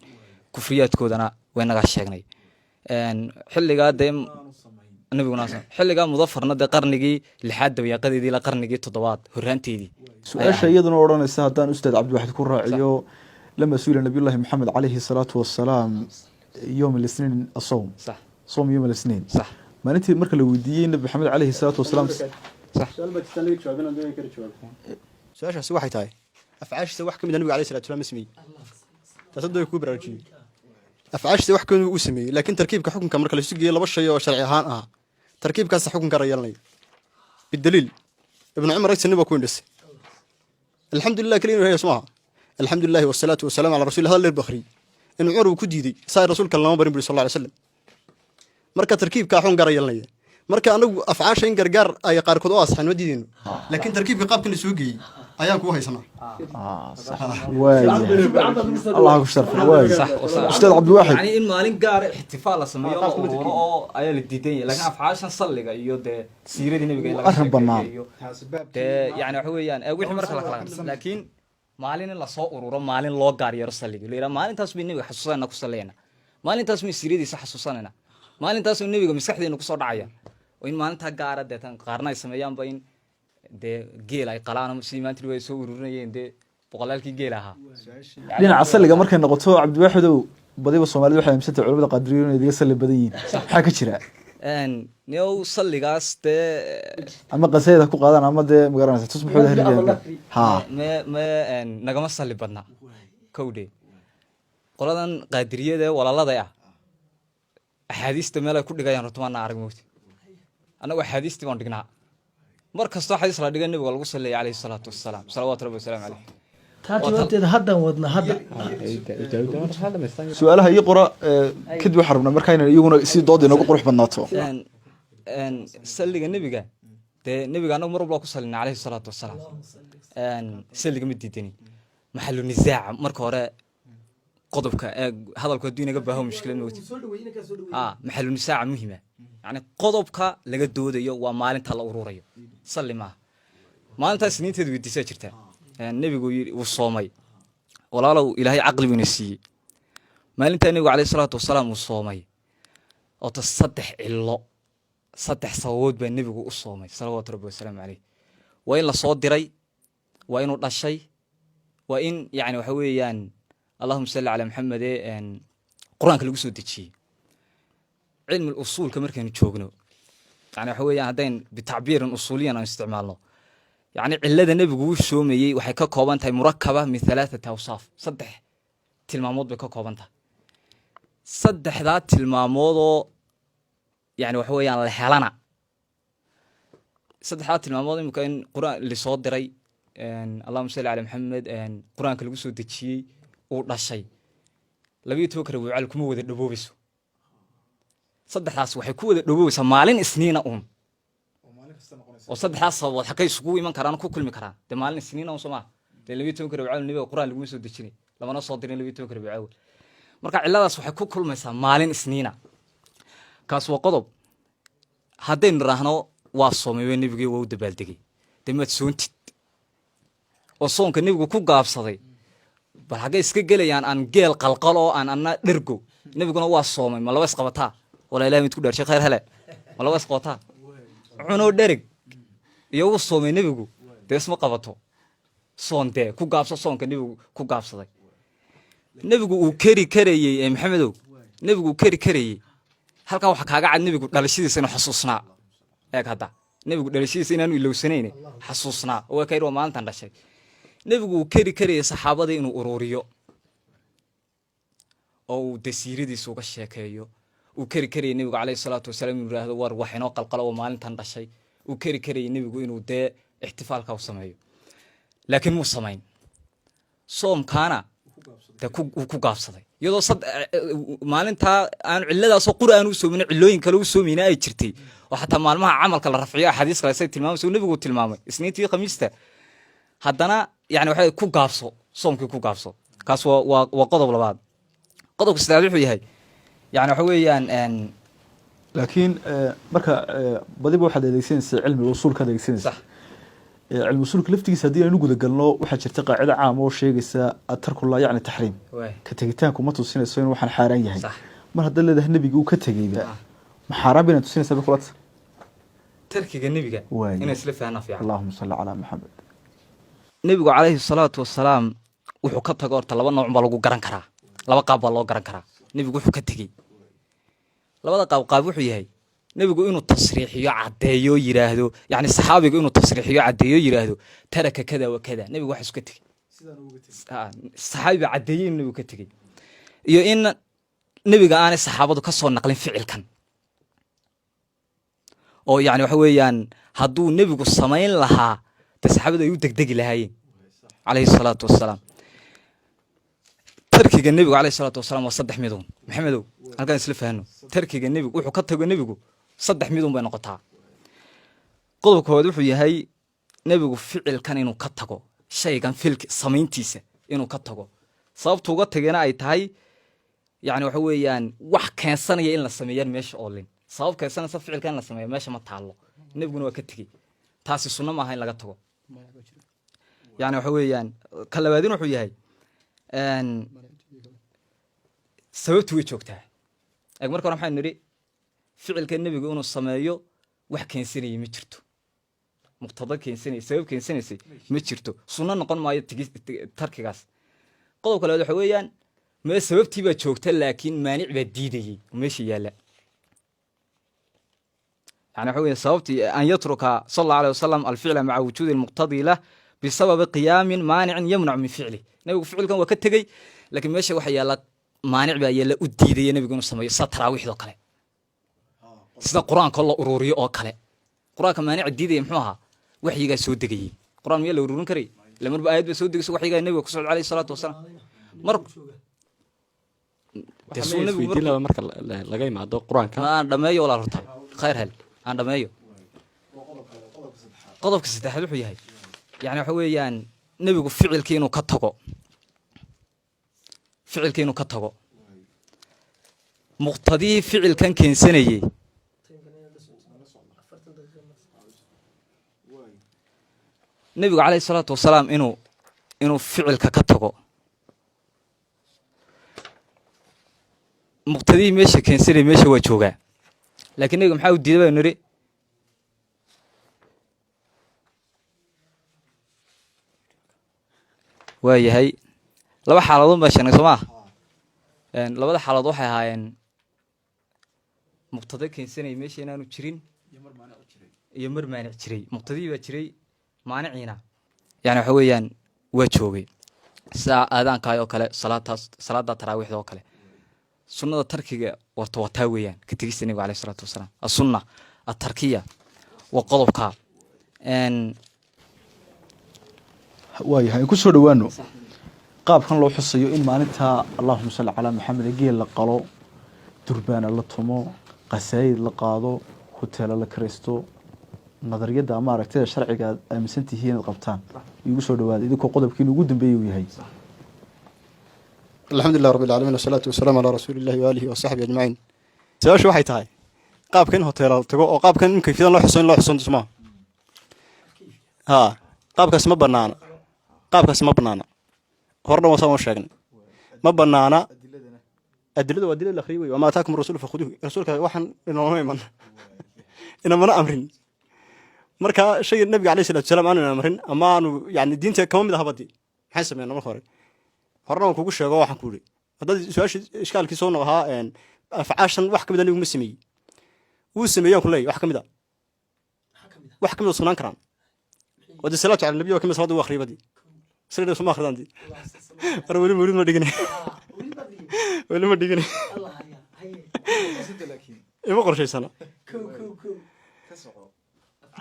kufriyaadkoodana waynagaa sheegnay xilligaa dee nabiguna xilligaa mudafarna dee qarnigii 6 dabayaaqadeedii ilaa qarnigii 7 horraanteedii su-aasha iyaduna odhanaysa haddaan ustaad cabdiwaxid ku raaciyo lama suila nabiyullahi maxamed calayhi salaatu wasalaam yowm الاثنين الصوم صح صوم يوم الاثنين صح maalintii marka la weydiiyey nabi maxamed calayhi salaatu wasalaam su-aashaasi waxay tahay afcaashiisa wax ka mid a nabiga alayh salatu salam ma sameeyey taasad way kuu baraarujiyey afcaashiisa wax kamid uu sameeyey laakiin tarkiibka xukunka marka la isu geeyo laba shay oo sharci ahaan ah tarkiibkaasa xukunka yeelanaya bidaliil ibnu cumar agtiisa nin baa ku indhisay alxamdulilah keliya inuu hayas maaha alxamdulilahi wasalaatu wasalaam calaa rasulillah hadal dheer bakhriyey inuu cumar uu ku diiday saa rasuulka lama barin buri sal alla alay slam marka tarkiibkaa xukun gaara yeelanaya marka anagu afcaasha in gargaar ay qaarkood u asaxeen ma diideyno laakiin tarkiibka qaabkan la soo geeyey ayaan kugu haysanaa allah ku sharfa waay ustaad cabdiwaxid يعني in maalin gaar ah ixtifaal la sameeyo oo ururo oo ayaa la diidan yahay laakiin afcaashan salliga iyo dee siiradii nabiga in laga arrin bannaan. sheekeeyo dee yani waxa weeyaan wixii marka la kala laakiin maalin in la soo ururo maalin loo gaar yeero salliga la yiraahdo maalintaas bay nabiga xasuusanayna ku salleeyna maalintaas bay siiradiisa xasuusanayna maalintaas oo nabiga maskaxdeena ku soo dhacaya oo in maalinta gaara dee tan qaarna ay sameeyaanba in dee geel ay qalaan sidii maanta way soo ururinayeen dee boqolaalkii geel ahaa dhinaca salliga markay noqoto cabdiwaxidow badiba soomaalida waxay aaminsantahay culamada qaadiriyo inay idiga salli badan yihiin maxaa ka jira new salligaas dee ama qaseeda ku qaadaan ama dee magaranaysa tusbaxooda heliga ha me nagama salli badna kowdhe qoladan qaadiriyada ee walaalada ah axaadiista meel ay ku dhigayaan hortumaana arag moogti annagu axaadiistii baan dhignaa mar kastoo xadiis la dhigay nabiga lagu salleeyay calayhi salaatu wasalaam salawaatu rabbi wasalaamu caleyh taa jawaabteeda haddaan wadna hadda su-aalaha ii qora kadib waxaan rabnaa markaa inay iyaguna si dood inoogu qurux badnaato salliga nebiga dee nebiga annagu mar walba ku sallinay calayhi salaatu wasalaam salliga ma diidani maxalu nisaaca marka hore qodobka hadalku hadduu inaga baaho mushkilad moogti maxalu nisaaca muhima yani qodobka laga doodayo waa maalinta la ururayo salli maaha maalintaas isniinteeda weydiisaa jirtaa nebigu wuu soomay walaalow ilaahay caqli buu ina siiyey maalintaa nebigu calayhi salaatu wasalaam uu soomay oo ta 3 cilo 3 sababood baa nebigu u soomay salawaatu rabbi wasalaamu caleyh waa in la soo diray waa inuu dhashay waa in yani waxa weeyaan allahuma salli calaa maxamede qur-aanka lagu soo dejiyey cilmi usuulka markaynu joogno yani waxa weeyaan haddayn bitacbiirin usuuliyan aan isticmaalno yani cilada nebigu uu soomayey waxay ka kooban tahay murakaba min 3 awsaaf 3 tilmaamood bay ka kooban tahay 3daa tilmaamoodoo yani waxa weeyaan la helana saddexdaa tilmaamood imika in quraan lisoo diray allahuma salli cala maxamed qur-aanka lagu soo dejiyey uu dhashay 12 rabiical kuma wada dhawoobayso saddexdaas waxay ku wada dhawoobaysaa maalin isniina uun oo saddexdaas sababood xagay isugu iman karaan ku kulmi karaan dee maalin isniina uun somaa dee 12 rabiical nabiga quraan laguma soo dejinay lamana soo dirin 12 rabiical marka ciladaas waxay ku kulmaysaa maalin isniina kaas waa qodob haddaynu raahno waa soomay nebigii waa u dabaaldegay dee maad soontid oo soonka nebigu ku gaabsaday bal xaggay iska gelayaan aan geel qalqal oo aan anna dhergo nebiguna waa soomay ma laba isqabataa walaa ilahay mid ku dhaarshay khayr hele ma laba isqabataa cunoo dhereg iyo uu soomay nebigu dee isma qabato soon dee ku gaabso soonka nebigu ku gaabsaday nebigu uu keri karayey maxamedow nebigu uu keri karayey halkaa waxaa kaaga cad nebigu dhalashadiisa inuu xasuusnaa eeg hadda nebigu dhalashadiisa inaanu ilowsanayne xasuusnaa oo waa kayr waa maalintan dhashay nebigu uu keri karayey saxaabadii inuu ururiyo oo uu dasiiradiisa uga sheekeeyo uu keri karayey nebigu calayhi salaatu wasalaam inuu yidhaahdo war wax inoo qalqalo oo maalintan dhashay uu keri karayey nebigu inuu dee ixtifaalka u sameeyo laakiin muu samayn soomkaana dee uu ku gaabsaday iyadoo maalintaa aanu ciladaasoo qur aan u soomin cilooyin kale u soomayna ay jirtay oo xataa maalmaha camalka la rafciyo axaadiis kale say tilmaamayso nebigu tilmaamay isniintii khamiista haddana yani waxa ku gaabso soomkii ku gaabso kaas waa qodob labaad qodobka saddexaad wuxuu yahay yani waxa weeyaan laakiin marka badiba waxaad adeegsanaysaa cilmiga usuulka adeegsanaysaa cilmi usuulka laftigiisa haddii aynu guda galno waxaa jirta qaacida caam oo sheegaysa atarku laa yacni taxriim ka tegitaanku ma tusinayso in waxaan xaaraan yahay mar haddaad leedahay nebigi uu ka tegeyba ma xaaraan bayna tusinaysaa bikulata tarkiga nebiga inay isla fahanaa fiican allahuma salli calaa maxamed nebigu calayhi salaatu wasalaam wuxuu ka tago horta laba nooc baa lagu garan karaa laba qaab baa loo garan karaa nebigu wuxuu ka tegey labada qaab wuxuu yahay nebigu inuu tasriixiyo caddeeyo yiraahdo yani saxaabigu inuu tasriixiyo caddeeyo yiraahdo taraka kada wa kada nebigu waxa isku ka tegey saxaabiga caddeeyey inuu nebigu ka tegey iyo in nebiga aanay saxaabadu ka soo naqlin ficilkan oo yani waxa weeyaan hadduu nebigu samayn lahaa dee saxaabadu ay u degdegi lahaayeen calayhi salaatu wasalaam tarkiga nebigu calayhi salaatu wasalaam waa 3 midoon maxamedow halkaan isla fahanno tarkiga nebigu wuxuu ka tago nebigu 3 midoon bay noqotaa qodobka koowaad wuxuu yahay nebigu ficilkan inuu ka tago shaygan filki samayntiisa inuu ka tago sababtu uga tagena ay tahay yani waxa weeyaan wax keensanaya in la sameeyaan meesha oolin sabab keensanaysa ficilkan in la sameeyo meesha ma taalo nebiguna waa ka tegey taasi sunno maaha in laga tago yani waxa weeyaan ka labaadin wuxuu yahay sababtu way joogtaa eeg marka hore maxaynu nidhi ficilka nebigu inuu sameeyo wax keensanayay ma jirto muqtada keensanayay sabab keensanaysay ma jirto sunno noqon maayo tarkigaas qodobka labaad waxa weeyaan mee sababtii baa joogta laakiin maanic baa diidayey meesha yaalla yani waxa weeye sababtii an yatruka sal allahu alayh wasalam alficla maca wujuudi almuqtadi lah bisababi qiyaamin maanicin yamnacu min ficlih nebigu ficilkan waa ka tegey laakiin meesha waxa yaalla maanic baa yaalla u diidaya nebigu inuu sameeyo sida taraawiixdoo kale sida qur-aanka la ururiyo oo kale qur-aanka maanica diidaya muxuu ahaa waxyigaa soo degayey qur-aan miyaa la ururin karay ila marba aayad baa soo degayso waxyigaa nebiga ku socda alayhi salaatu wasalaam marka laga imaado qur-aanka aan dhameeyo walaa horta khayr hel aan dhameeyo qodobka saddexaad wuxuu yahay yani waxa weeyaan nebigu ficilkii inuu ka tago muqtadii ficilkan keensanayey nebigu calayhi salaatu wasalaam inuu ficilka ka tago muqtadihii meesha keensanayey meesha waa joogaa laakiin nebiga maxaa u diiday baynu nidhi waa yahay laba xaaladood baa sheegnay soo maa labada xaaladood waxay ahaayeen muqtada keensanayay meesha inaanu jirin iyo mar maanic jiray muqtadihii baa jiray maaniciina yani waxa weeyaan waa joogay sida aadaankaay oo kale salaada taraawiixda oo kale sunnada tarkiga warta wataa weeyaan ka tegista nebiga caleyhi salaatu wasalaam asunna atarkiya waa qodobka waayahay ku soo dhawaano qaabkan loo xusayo in maalinta allahuma salli calaa maxamed geel la qalo durbaana la tumo qasaayid la qaado hoteelo la kiraysto nadariyada ama aragtida sharciga aad aaminsan tihiin inaad qabtaan igu soo dhawaada idinkoo qodobkiina ugu dambeeya uu yahay الحمد لله رب العالمين والصلاة والسلام على رسول الله وآله وصحبه أجمعين سؤال waxay tahay qaabkan hotel tago oo qaabkan in kayfiyadan loo xusan dhismaa qaabkaas ma banaana horna waa soo sheegnay ma banaana adilada waa dilada akhriyo way ma ataakum rasuul fakhuduhu rasuulka waxan inoo iman ina mana amrin marka shay nabiga kaleey salaatu salaam aanu amrin ama aanu yaani diinta kama mid ah badii maxay sameeyeen marka hore horna waan kugu sheego waxaan ku yiri hadda su'aasha iskaalkii soo noqohaa afcaashan wax kamid ah nigu ma sameeyay uu sameeyay kulay wax kamid ah sunan karaan wada salaatu ala nabiga kamid salaadu akhriyo badii sida soo ma akhridanti war wali ma dhigin ima qorshaysana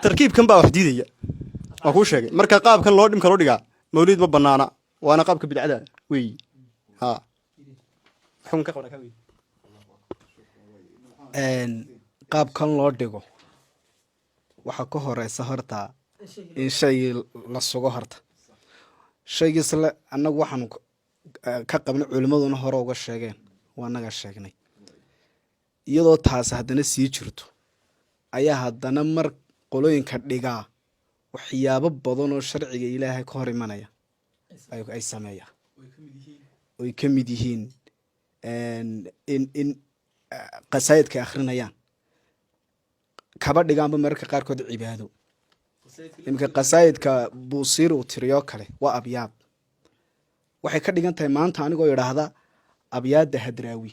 tarkiibkan baa wax diidaya waan kuu sheegay marka qaabkan loo dhimka loo dhigaa mawlid ma banaana waana qaabka bidcada weey xun ka qabna ka weey qaabkan loo dhigo waxa ka horeysa horta in shay la sugo horta shaygiis la annagu waxaan ka qabnay culimaduna hore uga sheegeen waa naga sheegnay iyadoo taas haddana sii jirto ayaa haddana mar qolooyinka dhigaa waxyaabo badan oo sharciga ilaahay ka hor imanaya ay sameeyaan oy ka mid yihiin in qasaayidka akhrinayaan kaba dhigaanba mararka qaarkood cibaado iminka qasaayidka buusiir uu tiriyo kale waa abyaad waxay ka dhigan tahay maanta anigoo idhaahda abyaadda hadraawi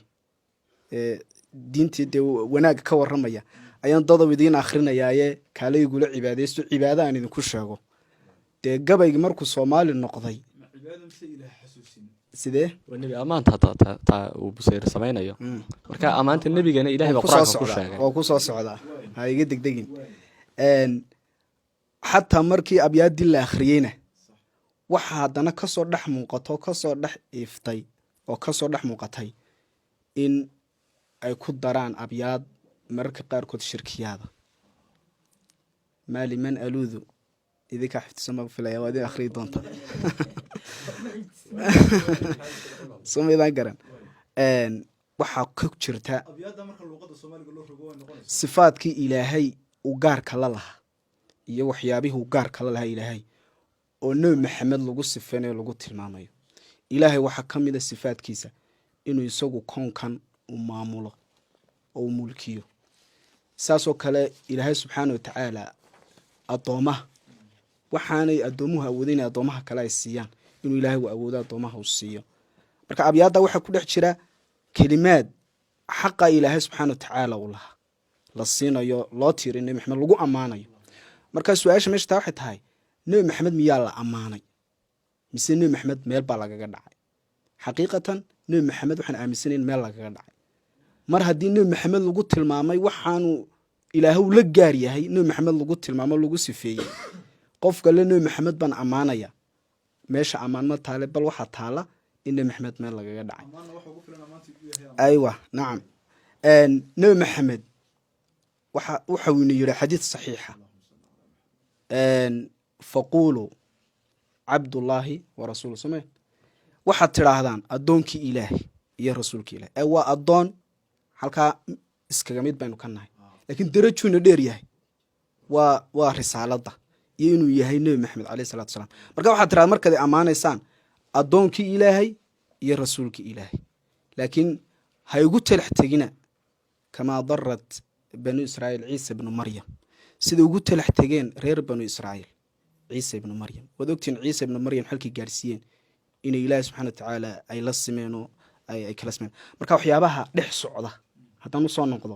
diintii dee wanaagga ka warramaya ayaan dadow idiin akhrinayaaye kaale igula cibaadaysto cibaado aan idinku sheego dee gabaygi markuu soomaali noqday sidee nebi ammaanta taa uu busayr samaynayo marka ammaanta nebigana ilaahay baa qur-aanka ku sheegay waa ku soo socdaa ha iga degdegin xataa markii abyaaddii la akhriyeyna waxa haddana kasoo dhex muuqato kasoo dhex iiftay oo kasoo dhex muuqatay in ay ku daraan abyaad mararka qaarkood shirkiyaada maali man aluudu idinkaa xiftisama filaya waa idin akhriyi doonta somaydaan garan waxaa ka jirta sifaadkii ilaahay uu gaarka la lahaa iyo waxyaabihii uu gaarka la lahaa ilaahay oo nebi maxamed lagu sifeynayo lagu tilmaamayo ilaahay waxaa ka mid a sifaadkiisa inuu isagu koonkan u maamulo oo u mulkiyo saasoo kale ilaahay subxaana wa tacaala addoomaha waxaanay addoomuhu awoodin inay addoomaha kale ay siiyaan inuu ilaahay u awoodo addoomaha uu siiyo marka abyaadda waxaa ku dhex jira kelimaad xaqa ilaahay subxaana wa tacaala uu lahaa la siinayo loo tiiriy nebi maxamed lagu ammaanayo marka su-aasha meesha taa waxay tahay nebi maxamed miyaa la ammaanay mise nebi maxamed meel baa lagaga dhacay xaqiiqatan nebi maxamed waxaan aaminsanayn meel lagaga dhacay mar haddii nebi maxamed lagu tilmaamay waxaanu ilaahu la gaar yahay nebi maxamed lagu tilmaamo lagu sifeeyey qof kale nebi maxamed baan ammaanaya meesha ammaan ma taale bal waxaa taala in nebi maxamed meel lagaga dhacay aywa nacam nebi maxamed waxa uu ina yidhi xadiid saxiixa faquuluu cabdullaahi wa rasuulu samee waxaad tidhaahdaan addoonkii ilaahay iyo rasuulkii ilahay waa addoon halkaa iskaga mid baynu ka nahay laakiin darajuuna dheer yahay waa risaaladda iyo inuu yahay nebi maxamed caleyh salatu wasalaam marka waxaad tidhahda markaad ammaanaysaan addoonkii ilaahay iyo rasuulkii ilaahay laakiin ha igu talax tegina kamaa darat banu israa'iil ciisa ibnu maryam sida ugu talax tegeen reer banu israa'iil ciisa ibnu maryam waad ogtiin ciisa ibnu maryam xalkii gaarsiiyeen inay ilaahay subxana wa tacaala ay la simeen oo ay kala simeen marka waxyaabaha dhex socda haddaan u soo noqdo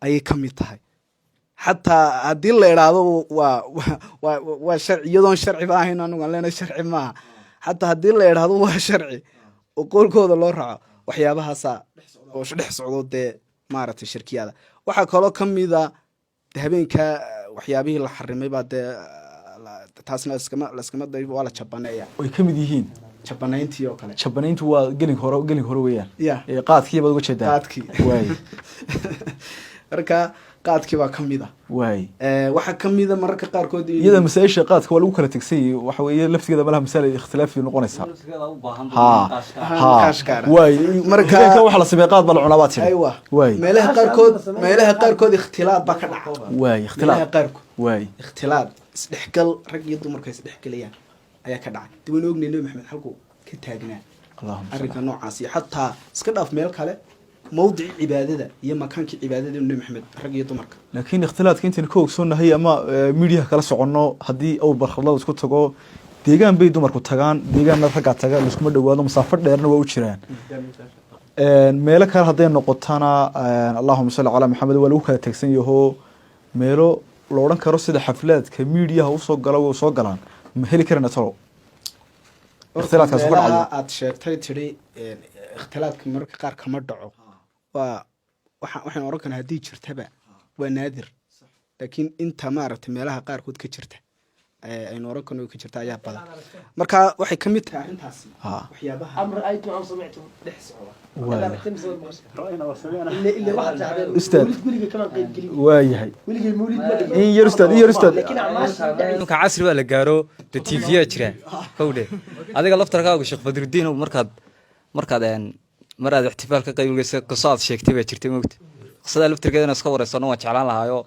ayay ka mid tahay xataa haddii la idhaahdo waa sharci iyadoon sharci ba ahayn anugu aan leenahay sharci maaha xataa haddii la idhaahdo waa sharci oo qoolkooda loo raaco waxyaabahaasa oo dhex socdo dee maaragtay shirkiyada. waxaa kaloo ka mida habeenka waxyaabihii la xarimay baa dee taasna laskama day waa la jabaneeya way ka mid yihiin jabanayntii oo kale. jabanayntu waa gelin hore weeyaan Ya. qaadkii baad uga jeedaa qaadkii waay marka qaadkii baa ka mida. waay waxaa ka mida mararka qaarkood iyada masaa'isha qaadka waa lagu kala tegsan waxa weeye laftigeeda malaha masaa'il ikhtilaafi noqonaysaa kaashkaara. waay Marka- marka waxa la sameeyaa qaad baa la cunaa baad tiri aywa waay meelaha qaarkood ikhtilaad baa ka dhaca. waay meelaha ikhtilaaf qaarkood waay ikhtilaad isdhexgal rag iyo dumarka isdhexgalayaan ayaa ka dhacay. dib waynu ognay nabi maxamed halkuu ka taagnaa allahumma arrinka noocaas iyo xataa iska dhaaf meel kale mawdicii cibaadada iyo makaankii cibaadada nabi maxamed rag iyo dumarka. laakiin ikhtilaadka intaan ka ogsoonahay ama miidiyaha kala soconno haddii uu barkhadlada isku tago deegaan bay dumarku tagaan deegaanna raggaa taga laiskuma dhowaado masaafo dheerna waa u jiraan meelo kale hadday noqotana allahuma salli calaa maxamed waa lagu kala tegsan yaho meelo la odhan karo sida xaflaadka miidiyaha usoo gala way soo galaan ma heli karana talow ikhtilaadkaas ku meelaha dhacayo aad sheegtay tiri ikhtilaadka mararka qaar kama dhaco waa waxaan oran karnaa haddii jirtaba waa naadir laakiin inta maaragtay meelaha qaarkood ka jirta aynu oran karno ka jirta ayaa badan. marka waxay ka mid tahay arrintaasi Ha. waxyaabaha أم رأيتم أم سمعتم dhex socda. اللي واحد تعبان أستاذ. ولد كمان قيد قليل waayahay ولد المولد ما in yar ustaad in yar ustaad لكن أعماش marka casri baa la gaaro de tvya jira howdhe adiga laftarkaagu sheekh badrudiin markaad maraad ixtifaal ka qaybgeysa qiso aad sheegtay baa jirtay mogta qisadaa laftarkeedana iska wareysano waan jeclaan lahaayo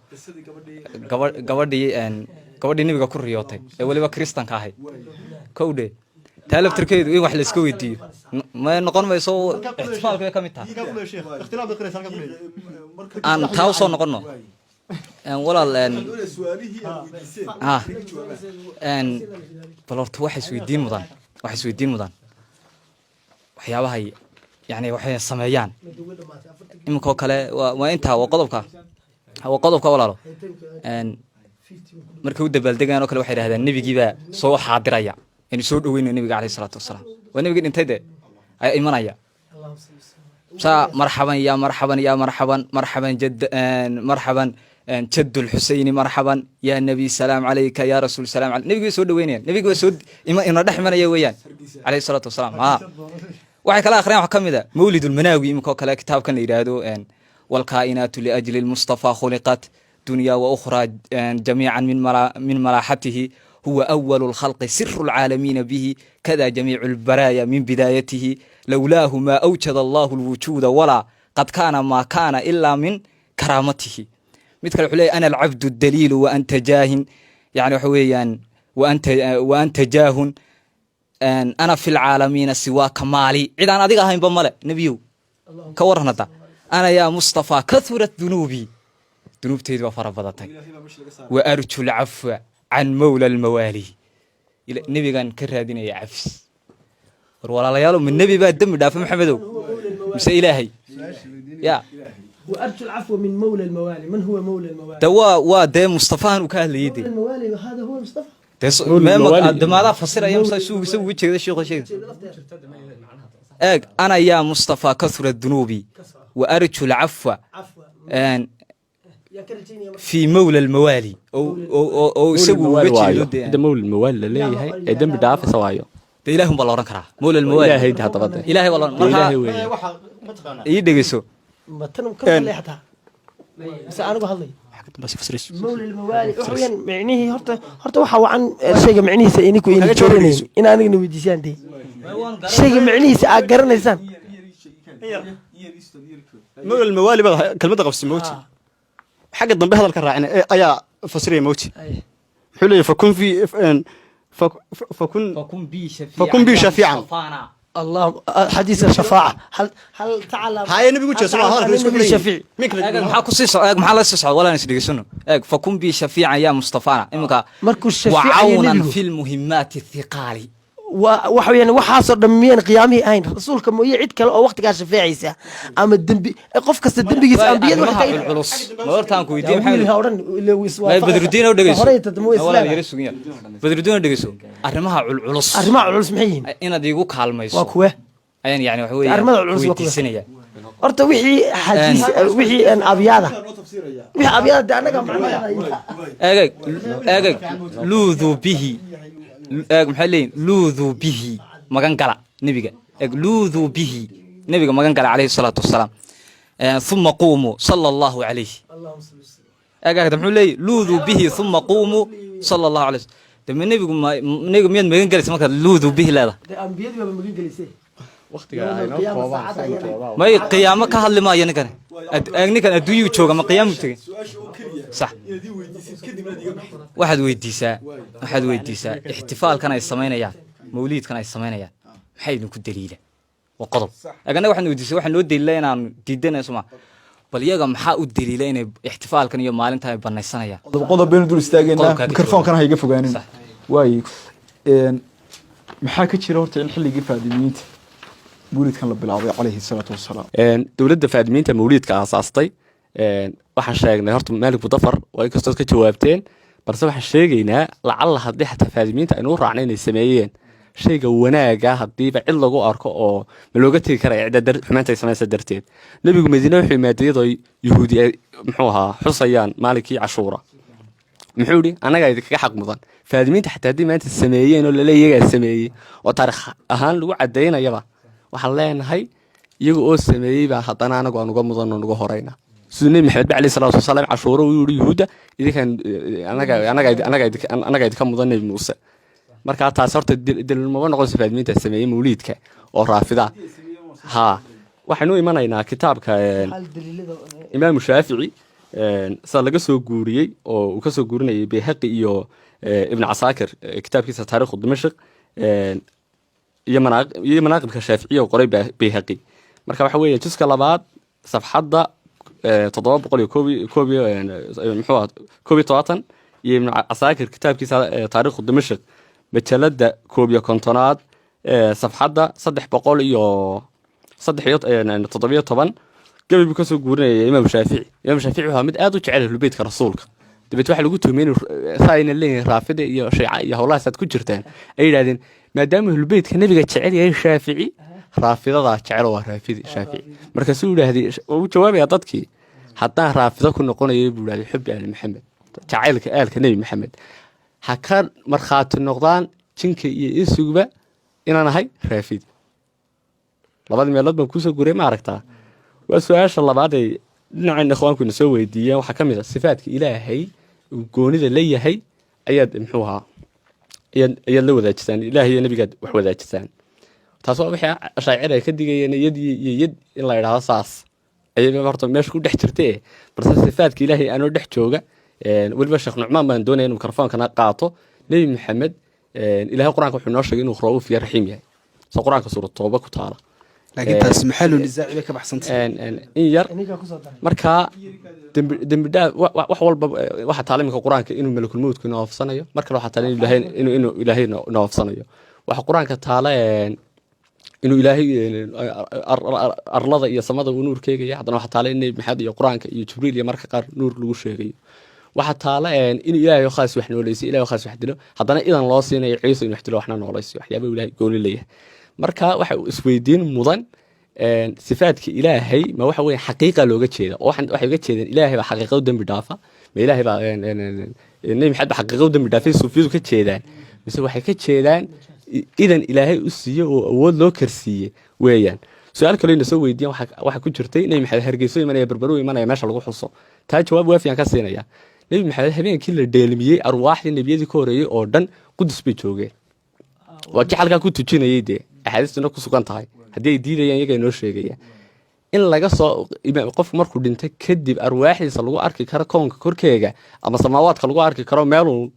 gabadhii nabiga ku riyootay ee weliba kristanka ahayd kowdhe taa laftarkeedu in wax la iska weydiiyo ma noqon mayso ixtifaalka bay ka mid tahay aan taa usoo noqono walaal bal horta waxa isweydiin mudan waxyaabahay yani waxay sameeyaan iminkoo kale waa intaa waa qodobka walaalo markay u dabaaldegaan oo kale waxay dhahdaan nebigiibaa soo xaadiraya aynu soo dhoweyno nebiga caleyhi salaatu wasalaam waa nebigii dhintay de ayaa imanaya saa marxaban ya marxaban ya marxaban جد الحسين مرحبا يا نبي سلام عليك يا رسول سلام عليك نبي سود وين نبي سود إن رحمنا يا ويان عليه الصلاة والسلام waxay kala akhriyaan wax kamida mawlid almanawi imko kale kitaabkan la yiraahdo والكائنات لأجل المصطفى خلقت دنيا وأخرى جميعا من ملاحته هو أول الخلق سر العالمين به كذا جميع البرايا من بدايته لولاه ما أوجد الله الوجود ولا قد كان ما كان إلا من كرامته مثل الحلي أنا العبد الدليل وأنت جاه يعني حويا وأنت جاه أنا في العالمين سواك مالي عدان أديك هاي بمالي نبيو كورهنتا أنا يا مصطفى كثرت ذنوبي ذنوب تيدوا فربضتك وأرجو العفو عن مولى الموالي نبي كان كرهدين يا عفس والله ليالو من نبي بعد دم دافع محمدو مس إلهي يا وأرجو العفو من مولى الموالي. من هو مولى الموالي؟ دوا ده مصطفى وكان يدي مولى الموالي هذا هو مصطفى. ما لا فسر أيام سوي كذا شيء أنا يا مصطفى كثر الذنوب وأرجو العفو في مولى الموالي أو يسوي وجهي ده مول الموال اللي هي دم بدافع سوايو ده إلههم بالله رنكره مولى الموالي إلهي ده طبعا إلهي والله إلهي وين يدقسو ما تنم كم اللي حتى بس أنا بهالله مولى الموالي وحين معنيه هرت وحوا عن شيء معنيه سإنكوا إن جورني إن أنا نوديسان دي شيء معنيه سأقرن إنسان مول الموالي بقى كلمة قبس موتي حق الضم بهذا الكراعين أيا فسرية موتي حلو فكن في فكن بي شفيعا الله حديث الشفاعة هل تعلم هاي النبي يقول شو هذا النبي شفيع maxaa ku sii socod maxaa la sii socod wala is dhigasano fakun bi shafiican ya mustafana imka markuu shafiic wa'awnan fil muhimmat thiqali waxayna waxaasoo dhammeeyeen qiyaamihii ahayn rasuulka mooye cid kale oo waqtigaa shafeecaysa ama dembi qof kasta dembigiisa ambiyada waxay tahay culus ma hortaan ku weydiin maxay ha oran ma badrudiin oo dhageyso horey tadmo wala islaam yiri sugan badrudiin oo dhageyso arrimaha culus arrimaha culus maxay yihiin inaad igu kaalmayso waa kuwe ayaan yani waxa weeyaan Arrimada culus waa kuwa. weydiisanaya horta wixii xadiis wixii aan abyada wixii abyada anaga macnaheeda eegag luuduu bihi eeg maxay leeyihin luuduu bihi magan gala nebiga eeg luuduu bihi nebiga magan gala calayhi salaatu wasalaam uma quumuu sala allahu calayhi eegagda muxuu leeyahy luuduu bihi uma quumuu sala allahu calayh dama nebigu nebiga miyaad magan gelaysa markaad luuduu bihi leedahay ambiyadu waa magan gelisay may qiyaamo ka hadli maayo ninkan ninkan adduunyuu jooga ma qiyaamuu tegey sax waxaad weydiisaa ixtifaalkan ay samaynayaan mawliidkan ay samaynayaan maxay idinku daliila waa qodob agana waxaan weydiisay waxaan noo daliila inaan diidanay suma bal iyaga maxaa u daliila inay ixtifaalkan iyo maalintan ay banaysanayaan qodob baynu dul istaageynaa Qodobkaa ka mikrofonkana ha iga fogaanin Sax. waaye maxaa ka jira horta in xilligii faadimiyiinta mawliidkan la bilaabay calayhi salaatu wasalaam dowladda faadimiinta mawliidka aasaastay waxaan sheegnay horta maalik mudafar waa inkastoo ka jawaabteen balse waxaan sheegaynaa lacalla haddii xataa faadimiinta aynu u raacna inay sameeyeen shayga wanaaga haddiiba cid lagu arko oo ma looga tegi karaya cidda xumaanta ay samaysa darteed nebigu madiine wuxuu yimaada iyadoo yuhuudi ay muxuu ahaa xusayaan maalinkii cashuura muxuu yidhi annagaa idinkaga xaq mudan faadimiinta xataa haddii maanta sameeyeen oo lale iyagaa sameeyey oo taarikh ahaan lagu cadaynayaba waxaan leenahay iyaga oo sameeyey baa haddana anagu aan uga mudan oo nuga horeyna siduu nebi maxamed ba alayhi salaatu wasalaam cashuuro uu yidhi yuhuudda idinkan annaga idinka mudan nebi muuse markaa taas horta daliil maba noqonayso faadimiinta sameeyey mawliidka oo raafida ha waxaynu imanaynaa kitaabka imaamu shaafici sida laga soo guuriyey oo uu ka soo guurinayay bayhaqi iyo ibn casaakir kitaabkiisa taariikhu dimashq iyo manaaqibka shaaficiya oo qoray bayhaqi marka waxa weeye juska labaad safxadda 711 iyo ibn casaakir kitaabkiisa taariikhu dimashq majalada 11 safxadda 317 gabi buu ka soo guurinaya imaam shaafici waa mid aad u jecel ahlulbeytka rasuulka dabeet waxa lagu tuumay inuu saayna leeyahay raafida iyo shiica iyo howlahaas aad ku jirtaan ay yidhahdeen maadaama ahlulbeytka nebiga jecel yahay shaafici raafidadaa jecel waa raafidi shaafici markaasuu yidhaahday uu jawaabaya dadkii haddaan raafido ku noqonayay buu yidhahday xubbi aali maxamed jacaylka aalka nebi maxamed ha ka markhaati noqdaan jinka iyo insuguba inaan ahay raafidi labadii meelood baan kuusoo guuray ma aragtaa waa su-aasha labaad ay dhinacan ikhwaankuina soo weydiiyeen waxaa ka mid a sifaadka ilaahay uu goonida la yahay ayaad muxuu ahaa ayaad la wadaajisaan ilaahay iyo nebigaad wax wadaajisaan taas waa wixii ashaacir ay ka digayeen yad iyo yad in la idhaahdo saas ayay horta meesha ku dhex jirtee balse sifaadka ilaahay aanoo dhex jooga weliba sheekh nucmaan baan doonaya inuu mikrofoonkana qaato nebi maxamed ilaahay qur-aanka wuxuu noo sheegay inuu ra'uuf iyo raxiim yahay soo qur-aanka suurad tooba ku taala laakiin taas maxaa loo nisaaci bay ka baxsantay in yar markaa dembi dhaaf wax walba waxa taala iminka qur-aanka inuu malakul mawdku inoo oofsanayo mar kale waxaa taala inuu ilaahay inoo oofsanayo waxa qur-aanka taala inuu ilaahay arlada iyo samada uu nuur keegaya haddana waxaa taala in nebi maxamed iyo qur-aanka iyo jibriil iyo marka qaar nuur lagu sheegayo waxaa taala inuu ilaahay khaas wax nooleysay ilaahay khaas wax dilo haddana idan loo siinayo ciise inuu wax dilo waxna nooleysay waxyaaba ilaahay gooni leeyahay marka waxa isweydiin mudan sifaadka ilaahay ma waxa weeye xaqiiqa looga jeeda oo waxay uga jeedeen ilaahay baa xaqiiqo dambi dhaafa ma ilaahay baa nebi maxamed baa xaqiiqo dambi dhaafay suufiyadu ka jeedaan mise waxay ka jeedaan idan ilaahay u siiye oo awood loo karsiiye weeyaan su-aal kaloo ina soo weydiiyeen waxa ku jirtay nebi maxamed hargeyso imanaya berbero imanaya meesha lagu xuso taa jawaab waafiyan ka siinaya nebi maxamed habeenkii la dheelmiyey arwaaxdii nebiyadii ka horeeyey oo dhan qudus bay joogeen waa kii xalkaa ku tujinayay dee axaadiistuna ku sugan tahay haddii ay diidayaan iyaga inoo sheegayaan in laga soo qofku markuu dhintay kadib arwaaxdiisa lagu arki karo koonka korkeega ama samaawaadka lagu arki karo meeluu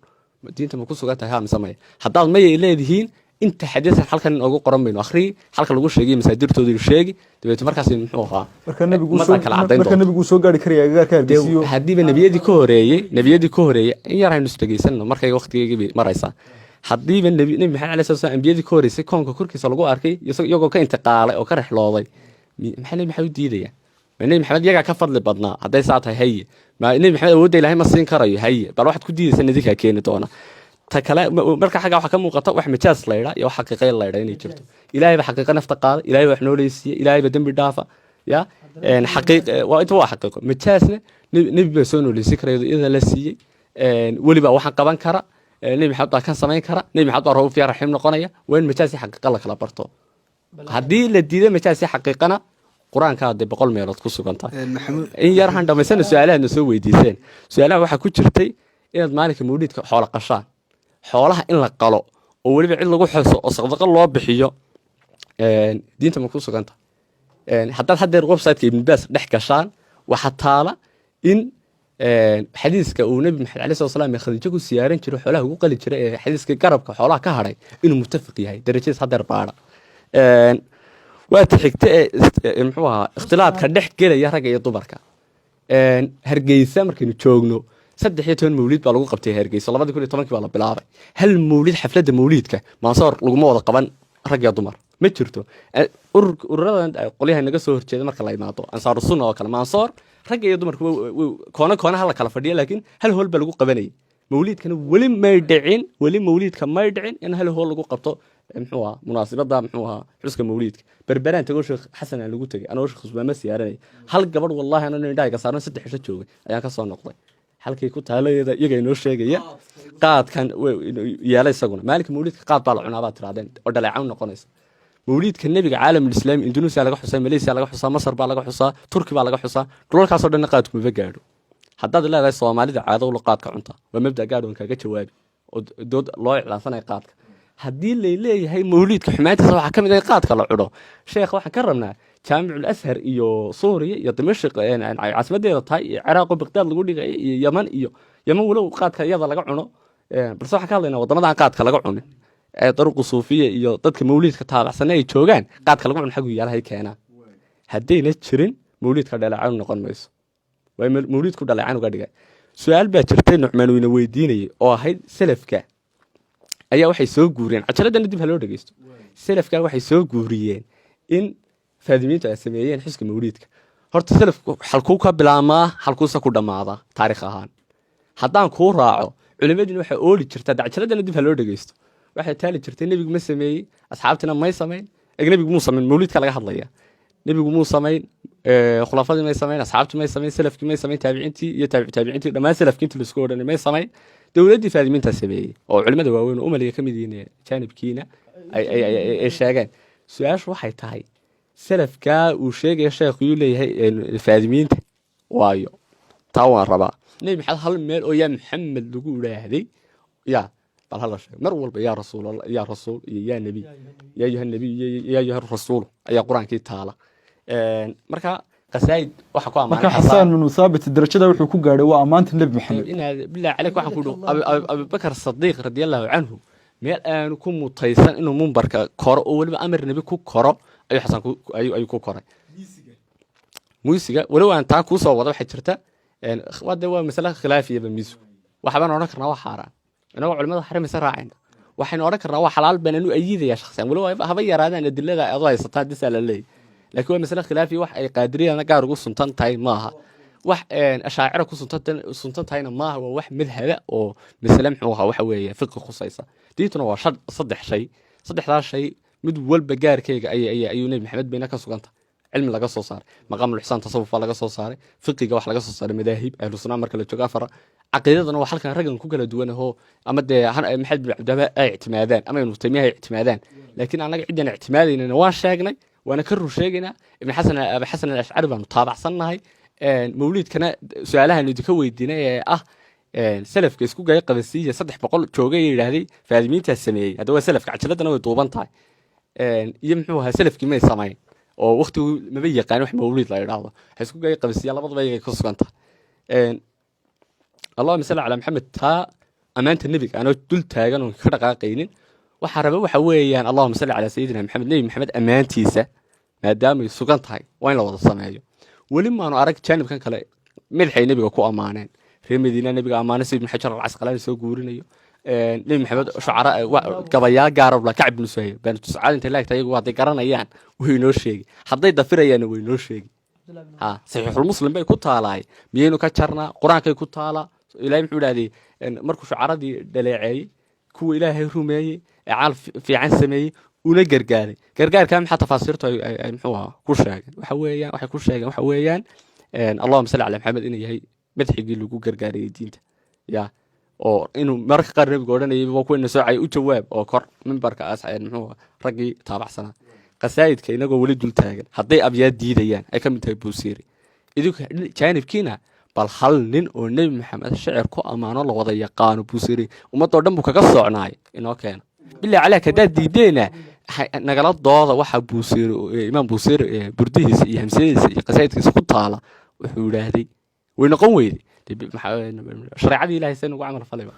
diinta ma ku sugan tahay ha mise maya haddaad mayay leedihiin inta xadiisan halkan in ugu qoran baynu akhriyi halka lagu sheegay masaadirtooda inu sheegi dabeeto markaas muxuu ahaa marka nebigu soo gaari karaya agagaarka hargeysiyo haddiiba nebiyadii ka horeeyey in yar haynu isdhegeysano markay waqtigeygii maraysaa haddiiba nebi maxamed alai sala slam ambiyadii ka horeysay koonka korkiisa lagu arkay iyagoo ka intiqaalay oo ka rexlooday maxaa nebi maxamed u diidaya ma nebi maxamed iyagaa ka fadli badnaa hadday saa tahay haye ma nebi maxamed awoodda ilahay ma siin karayo haye bal waxaad ku diidaysa idinkaa keeni doona ta kale marka xagga waxa ka muuqata wax majaas la yidhaa iyo wax xaqiiqay la yidhaa inay jirto ilaahay ba xaqiiqa nafta qaada ilaahay wax nooleeyay ilaahay ba dambi dhaafa ya xaqiiq waa inta waa xaqiiqo majaasna nabi ba soo nooleeyay kareedo iyada la siiyay waliba waxaan qaban kara nabi maxamed baa kan samayn kara nabi maxamed baa roob fiican raxiim noqonaya waa in majaasi xaqiiqa la kala barto haddii la diiday majaasi xaqiiqana quraanka hadda 100 meelood ku sugan tahay in yar han dhamaysan su'aalaha soo weydiiseen su'aalaha waxa ku jirtay inaad maalinka mawlidka xoolo qashaan xoolaha in la qalo oo waliba cid lagu xaso oo saqdaqa loo bixiyo diinta ma ku sugan tahay hadda hadeer website-ka ibn Baas dhex gashaan waxa taala in xadiiska uu nabi maxamed cali sallallahu alayhi wasallam khadiija ku siyaaran jiray xoolaha ugu qali jiray ee xadiiska garabka xoolaha ka haray inuu muttafiq yahay darajadiisa hadeer baara waa xigta muxuu ahaa ikhtilaadka dhex gelaya rag iyo dumarka hargeysa markaynu joogno 13 mawlid baa lagu qabtay hargeysa 2010 baa la bilaabay hal mawlid xafladda mawlidka maansoor laguma wada qaban rag iyo dumar ma jirto ururadan qoliyaha naga soo horjeeda marka la imaado ansaar sunna oo kale maansoor rag iyo dumarku koona hala kala fadhiyo laakiin hal hool baa lagu qabanay mawlidkana wali mawlidka may dhicin in hal hool lagu qabto muxuu ahaa munaasabada muxuu ahaa xuska mawlidka berberaan tago sheekh xasan aan lagu tagay anoo sheekh Usmaan siyaaranay hal gabadh wallahi anoo indhaha ka saaran 3 cisho joogay ayaan ka soo noqday halkii ku taaleeyada iyaga inoo sheegaya qaadkan yeelay isaguna maalinka mawlidka qaad baa la cunaa baa tiraadeen oo dhaleecan noqonaysa mawlidka nabiga caalamul islaam Indonesia laga xusaa Malaysia laga xusaa Masar baa laga xusaa Turki baa laga xusaa dhulalkaas oo dhan qaadku ma gaadho haddaad leedahay Soomaalida caado u qaadka cunta waa mabda gaadhoon kaga jawaabi oo dood loo iclaansanay qaadka haddii la leeyahay mawlidka xumaantiisa waxa kamid ah qaadka la cuno sheekh waxa ka rabnaa jaamicul ashar iyo suuriya iyo dimashq caasimadeeda tahay ciraaq baqdaad lagu dhigay iyo yaman walow qaadka iyada laga cuno balse waxa ka hadlaynaa wadamada qaadka laga cunin daruq suufiya iyo dadka mawlidka taabacsan ay joogaan qaadka laga cuno xagu yaalahay keenaa haddayna jirin mawlidka dhaleecan noqon mayso way mawlidku dhaleecan uga dhigay su'aal baa jirtay Nucmaan weyna weydiinayay oo ahayd salafka ayaa waxay soo guuriyeen cajaladana dib loo dhageysto salafka waxay soo guuriyeen in faadimiinta ay sameeyeen xiska mawlidka horta salafku halku ka bilaama halkuusa ku dhamaada taariikh ahaan haddaan ku raaco culimadina waxa ooli jirta cajaladana dib loo dhageysto waxay taali jirtay nabigu ma sameeyay asxaabtina ma sameeyay nabigu muu sameeyay mawlidka laga hadlaya nabigu muu sameeyay khulafadii ma sameeyay asxaabtii ma sameeyay salafkii ma sameeyay taabiciintii iyo taabiciintii dhamaan salafkiinta la isku oranay ma sameeyay dawladii faadimiinta sameeyay oo culimada waaweyn oo umaliga kamid yihiin jaanibkiina ay sheegeen su'aashu waxay tahay salafka uu sheegay sheekhu uu leeyahay faadimiinta waayo taa raba nabi maxamed hal meel oo yaa maxamed lagu raahday ya bal hala sheeg mar walba yaa rasuul ya rasuul ya nabi ya ayuha nabi ya ayuha rasuul ayaa quraankii taala marka قصايد waxa ku amaanay marka xasaan min thabit darajada wuxuu ku gaaray waa amaanta nabi maxamed ina billaah عليك waxa ku dhow Abu Bakar Siddiq radiyallahu anhu meel aan ku mutaysan inuu mumbarka koro oo waliba amar nabi ku koro ayu xasan ayu ku koray muusiga walaw aan taa ku soo wada waxa jirta wada waa mas'ala khilaafiya bamiisu waxa baan oran karnaa wax xaraan inaga culimada xarimisa raaceen waxaan oran karnaa wax xalaal baan inuu ayiidaya shakhsiyan walaw haba yaraadaan adillada ay haysataa disala leey laakiin waa mas'ala khilaafi wax ay qaadiriyana gaar ugu suntan tahay maaha wax ashaacira ku suntan tahayna maaha waa wax madhaba oo mas'ala muxuu ahaa waxa weeye fiqh khusaysa diintuna waa saddexdaas shay mid walba gaarkayga ayuu nabi maxamed bayna ka suganta cilmi laga soo saaray maqaamul ihsaan tasawuf laga soo saaray fiqiga wax laga soo saaray madaahib ahlu sunna marka la joogo afar aqeedadana waa halkan ragan ku kala duwan oo ama de maxamed bin abdaba ay ictimaadaan ama inuu taymiyaha ictimaadaan laakiin anaga ciidan ictimaadayna waan sheegnay وانا كرر شيغنا ابن حسن ابي حسن الاشعري بان طابعسنahay mawlidkana su'aalaha inuu ka weydiinay salafka isku gay qabasiya 300 joogay yiraahdii faadimiinta sameeyay hada waa salafka cajaladana way duuban tahay iyo muxuu ahaa salafkii ma sameeyay oo waqti ma yaqaan wax mawlid la yiraahdo isku gay qabasiya labadaba ay ka suganta Allahumma salli ala Muhammad ta amaanta nabiga ana dul taagan oo ka dhaqaaqaynin waxa raba waxa weeyaan Allahumma salli ala sayyidina Muhammad nabi Muhammad amaantiisa maadaama ay sugan tahay waa in la wada sameeyo wali ma aanu arag jaanibkan kale madaxay nabiga ku amaaneen reer Madiina nabiga amaanay Sayyid Xajar al-Asqalani soo guurinayo nabi Muhammad shucara gabaya gaarab la kacb nusay baan tuscaad inta laagta iyagu waa garanayaan way noo sheegi haday dafirayaan way noo sheegi ha saxiixul muslim bay ku taalay miyaynu ka jarnaa quraankay ku taala ilaahay muxuu dhaaday markuu shucaradii dhaleeceeyay kuwa ilaahay rumeeyey ee caal fiican sameeyey una gargaaray gargaarka maxaa tafaasiirtu ay muxuu ahaa ku sheegeen waxay ku sheegeen waxa weeyaan allahuma salli calaa maxamed inuu yahay madxigii lagu gargaarayay diinta ya oo inuu mararka qaar nabiga odhanayay waa kuwa ina soocay u jawaab oo kor mimbarka muxuu raggii taabacsanaa qasaa'idka inagoo weli dul taagan hadday abyaad diidayaan ay ka mid tahay buusiiri idinku jaanibkiina bal hal nin oo nebi maxamed shicir ku ammaano la wada yaqaano buusiiri ummadoo dhan buu kaga socnaay inoo keena bilaa calaak haddaad diideenna nagala dooda waxaa buusiiri imaam buusiiri burdihiisa iyo hamsiyadiisa iyo qasaa'idkiisa ku taala wuxuu idhaahday way noqon weyday shareecadii ilahay see nagu camal falayba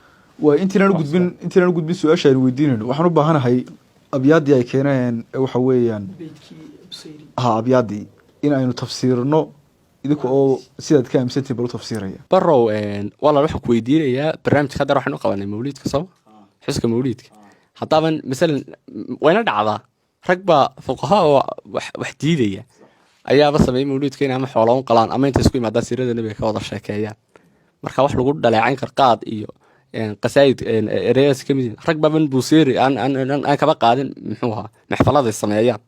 waa intiinaan gudbin su-aasha aynu weydiinayno waxaan u baahanahay abyaaddii ay keeneen waxa weeyaan abyaaddii in aynu tafsiirno idinka oo sidaad ka aaminsantihin bal u tafsiiraya barow walaal waxaan ku weydiinayaa barnaamijka haddar waxaynu u qabanay mawliidka sooma xuska mawliidka haddaaban masalan wayna dhacdaa rag baa fuqahaa oo wax diidaya ayaaba sameeyey mawliidka in ama xoola u qalaan ama inta isku imaadaan siirada nebiga ka wada sheekeeyaan marka wax lagu dhaleecayn karqaad iyo qasaa'id ereyaas ka mid rag baban buusiiri aan kaba qaadin muxuu ahaa maxfaladay sameeyaan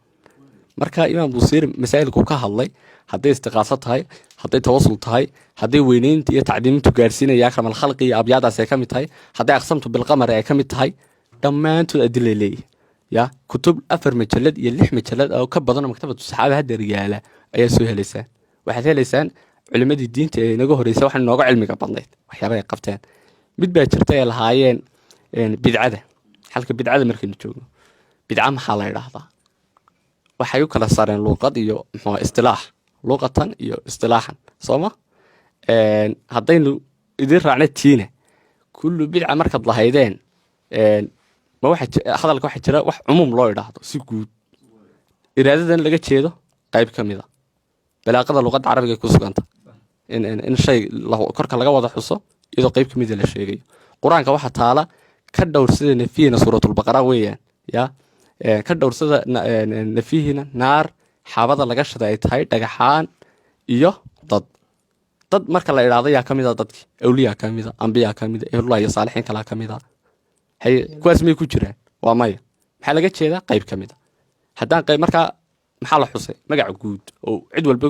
marka imaam buusiiri masaa'ilku ka hadlay hadday istiqaaso tahay hadday tawasul tahay hadday weynaynta iyo tacdiimintu gaarsiinaya akramal khalqi iyo abyaadaas ay ka mid tahay hadday aqsamtu bilqamari ay ka mid tahay dhammaantood adilay leeyihi ya kutub 4 majalad iyo 6 majalad oo ka badan oo maktabadu saxaaba hadda riyaala ayaa soo helaysaan waxaad helaysaan culimadii diinta ee inaga horreysay waxaan nooga cilmiga badnayd waxyaaba ay qabteen mid baa jirta ay lahaayeen bidcada halka bidcada markaynu joogno bidca maxaa la yidhaahdaa waxay u kala saareen luuqad iyo muxuu istilaax luuqatan iyo istilaaxan sooma haddaynu idin raacna tiina kullu bidca markaad lahaydeen ma hadalka waxaa jira wax cumuum loo idhaahdo si guud iraadadan laga jeedo qayb ka mid a balaaqada luuqadda carabiga ku suganta in shay korka laga wada xuso iyadoo qayb ka mida la sheegayo qur-aanka waxaa taala ka dhowrsada nafiyina suuratulbaqara weeyaan ya ka dhowrsada nafihina naar xaabada laga shada ay tahay dhagaxaan iyo dad marka la idhaahdo yaa ka mid a dadkii awliyaa ka mid a ambiyaa ka mid a ehlullah iyo saalixiin kalaa ka mid a kuwaas may ku jiraan waa maya maxaa laga jeedaa qayb ka mid a haddaan qayb markaa maxaa la xusay magaca guud oo cid walba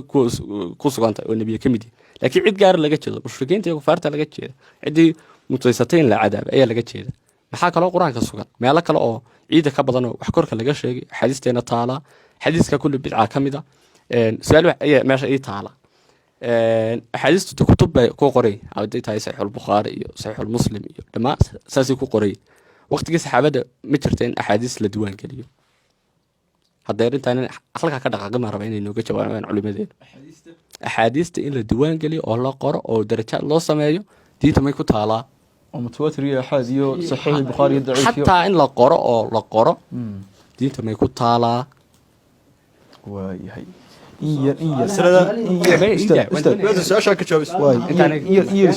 ku sugantay oo nebiye ka mid yahay laakiin cid gaara laga jeedo mushrikiinta iyo kufaarta laga jeeda ciddii mutaysatay in la cadaaba ayaa laga jeeda maxaa kaloo qur-aanka sugan meelo kale oo ciida ka badan oo wax korka laga sheegay axaadiisteena taalaa xadiiska kulli bidca ka mid a su-aal ayaa meesha ii taala axaadiistu kutub bay ku qoray hadday tahay saxiixulbukhaari iyo saxiixulmuslim iyo dhammaan saasay ku qoray waqtigii saxaabada ma jirta in axaadiis la diwaan geliyo hadday arrintaan halkaa ka dhaqaaqima raba inay nooga jawaabaan culimadeenu axaadiista in la diwaan geliyo oo la qoro oo darajaad loo sameeyo diinta may ku taalaa oo mutawaatir iyo axaad iyo saxiix bukhaari iyo daciif xataa in la qoro oo la qoro diinta may ku taalaa waayahay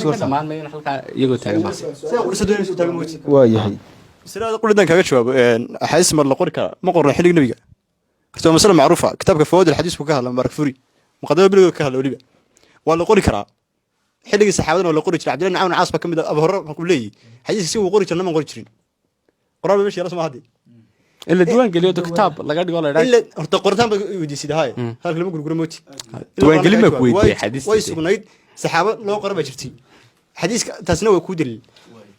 iyagoo taagan waayahay masalada quridan kaaga jawaabo axaadiis mar la qori karaa ma qorno xilliga nebiga horta waa masale macruufa kitaabka fawaid alxadiis buu ka hadla mubarak furi muqadama biligo ka hadla weliba waa la qori karaa xilligii saxaabadana waa la qori jiray cabdillahi bin cawn caas baa ka mid ah abu hore wuxuu leeyahy xadiiska si uu qori jirna ma qori jirin qoraan ba meesha yaala soma haddi in la diwaan geliyo kitaab laga dhigo la idhaa horta qoritaan baa weydiisid haye halka lama gurguro mooti diwaangelin baa ku weydiiyey xadiis way sugnayd saxaabo loo qora baa jirtay xadiiska taasina waa kuu daliil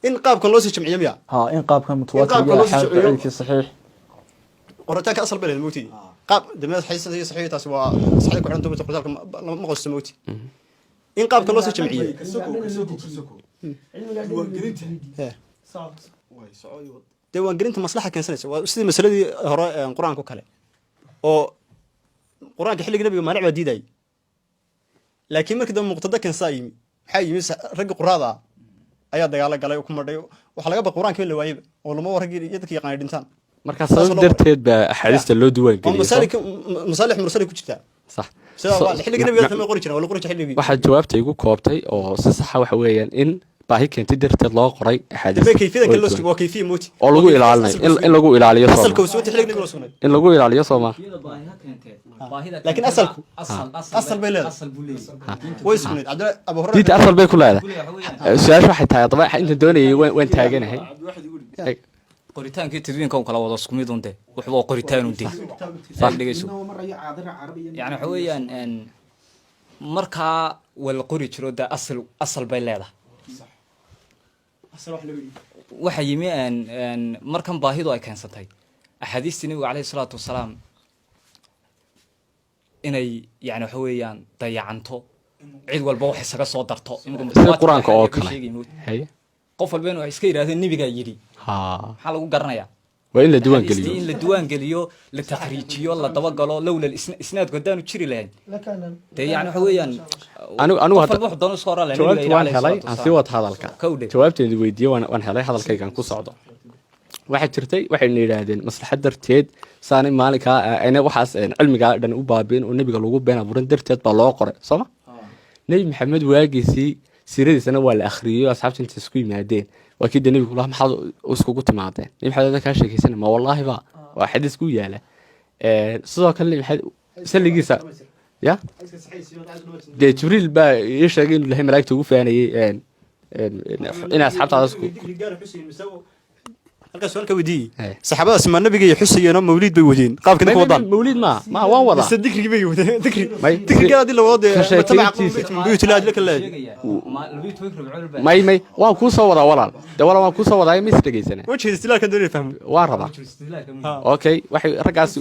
in qaabkan loo sii jamciyo miya in qaabkan mutawaatir iyo axaad daciif saxiix qoritaanka asal baa leedahay mooti qaab dameed xadiis iyo saxiix taas waa saxiix ku xiran qoritaanka ma qosto mooti in qaabkan loo sii jamciyo diiwaangelinta maslaxa keensanaysa waa sidii masaladii hore qur-aanka kale oo qur-aanka xilliga nabiga maanic baa diidayay laakiin markii dambe muqtada keensaa yimi maxaa yimi raggi quraada ayaa dagaalo galay oo ku madhay waxaa laga baqay qur-aanka in la waayaba oo lama raggii iyo dadkii yaqaanay dhintaan markaa sabab darteed baa axaadiista loo diwaan geliyay masaalix mursali ku jirtaa sax xilliga nabiga tama qori jireen waa la qori jiray xilligii waxaa jawaabta igu koobtay oo si saxa waxa weeyaan in baahi keentay darteed loo qoray axaadiis kayfiyada kale loo sugo waa kayfiya mooti oo lagu ilaalinayo in lagu ilaaliyo soo asalka suuti xilliga nabiga loo sugnay in lagu ilaaliyo Soomaa laakiin asalku asal bay leedahay way sugnayd cabdilla abu hore diinta asal bay ku leedahay su-aasha waxay tahay daba inta doonayay waan taaganahay qoritaankii tadwiinka un kala wada isku mid un de waxba waa qoritaan un de sax dhegeyso yani waxa weeyaan markaa waa la qori jiro de asal bay leedahay waxa yimi markan baahidu ay keensatay axaadiistii nabiga caleyhi salaatu wasalaam inay yani waxa weeyaan dayacanto cid walba wax isaga soo darto sida qur-aanka oo kale haye qof walba inuu iska yidhaahdo nebigaa yidhi ha maxaa lagu garanayaa waa in la diiwaan geliyo in la diiwaan geliyo la takhriijiyo la dabagalo lowla isnaadku haddaanu jiri lahayn dee yani waxa weeyaan anigu qof walba wax doono iska oran lahayn jawaabti waan helay aan sii wad hadalka Kowdhe. jawaabteedu weydiiye waan helay hadalkaygaan ku socdo waxaa jirtay waxayna yidhaahdeen maslaxad darteed saanay maalinkaa ayna waxaas cilmigaa dhan u baabiin oo nebiga lagu been abuuran darteed baa loo qoray sooma nebi maxamed waagiisii siiradiisana waa la akhriyey asxaabta inta isku yimaadeen waa kii de nebigu laha maxaad iskugu timaadeen nebi maxamed kaa sheekeysana ma wallaahi ba waa xadiis ku yaala sidoo kale nebi maxamed salligiisa ya dee jibriil baa ii sheegay inuu ilahay malaa'igta ugu faanayey in asxaabtaada isku halkaas su'aalka weydiiyey saxaabadaas ma nabiga iyo xusayeen oo mawliid bay wadeen qaabka dadka wadaan mawliid ma waan wadaa mise dikrigi bay wadeen dikri May, dikriga hadii la wado ka sheekeyntiisa. buyutulaad la kala may waan kuu soo wadaa walaal de walaal waan kuu soo wadaa ma is dhegeysana wajhi istilaalka doonay fahmo waan rabaa okay waxay raggaas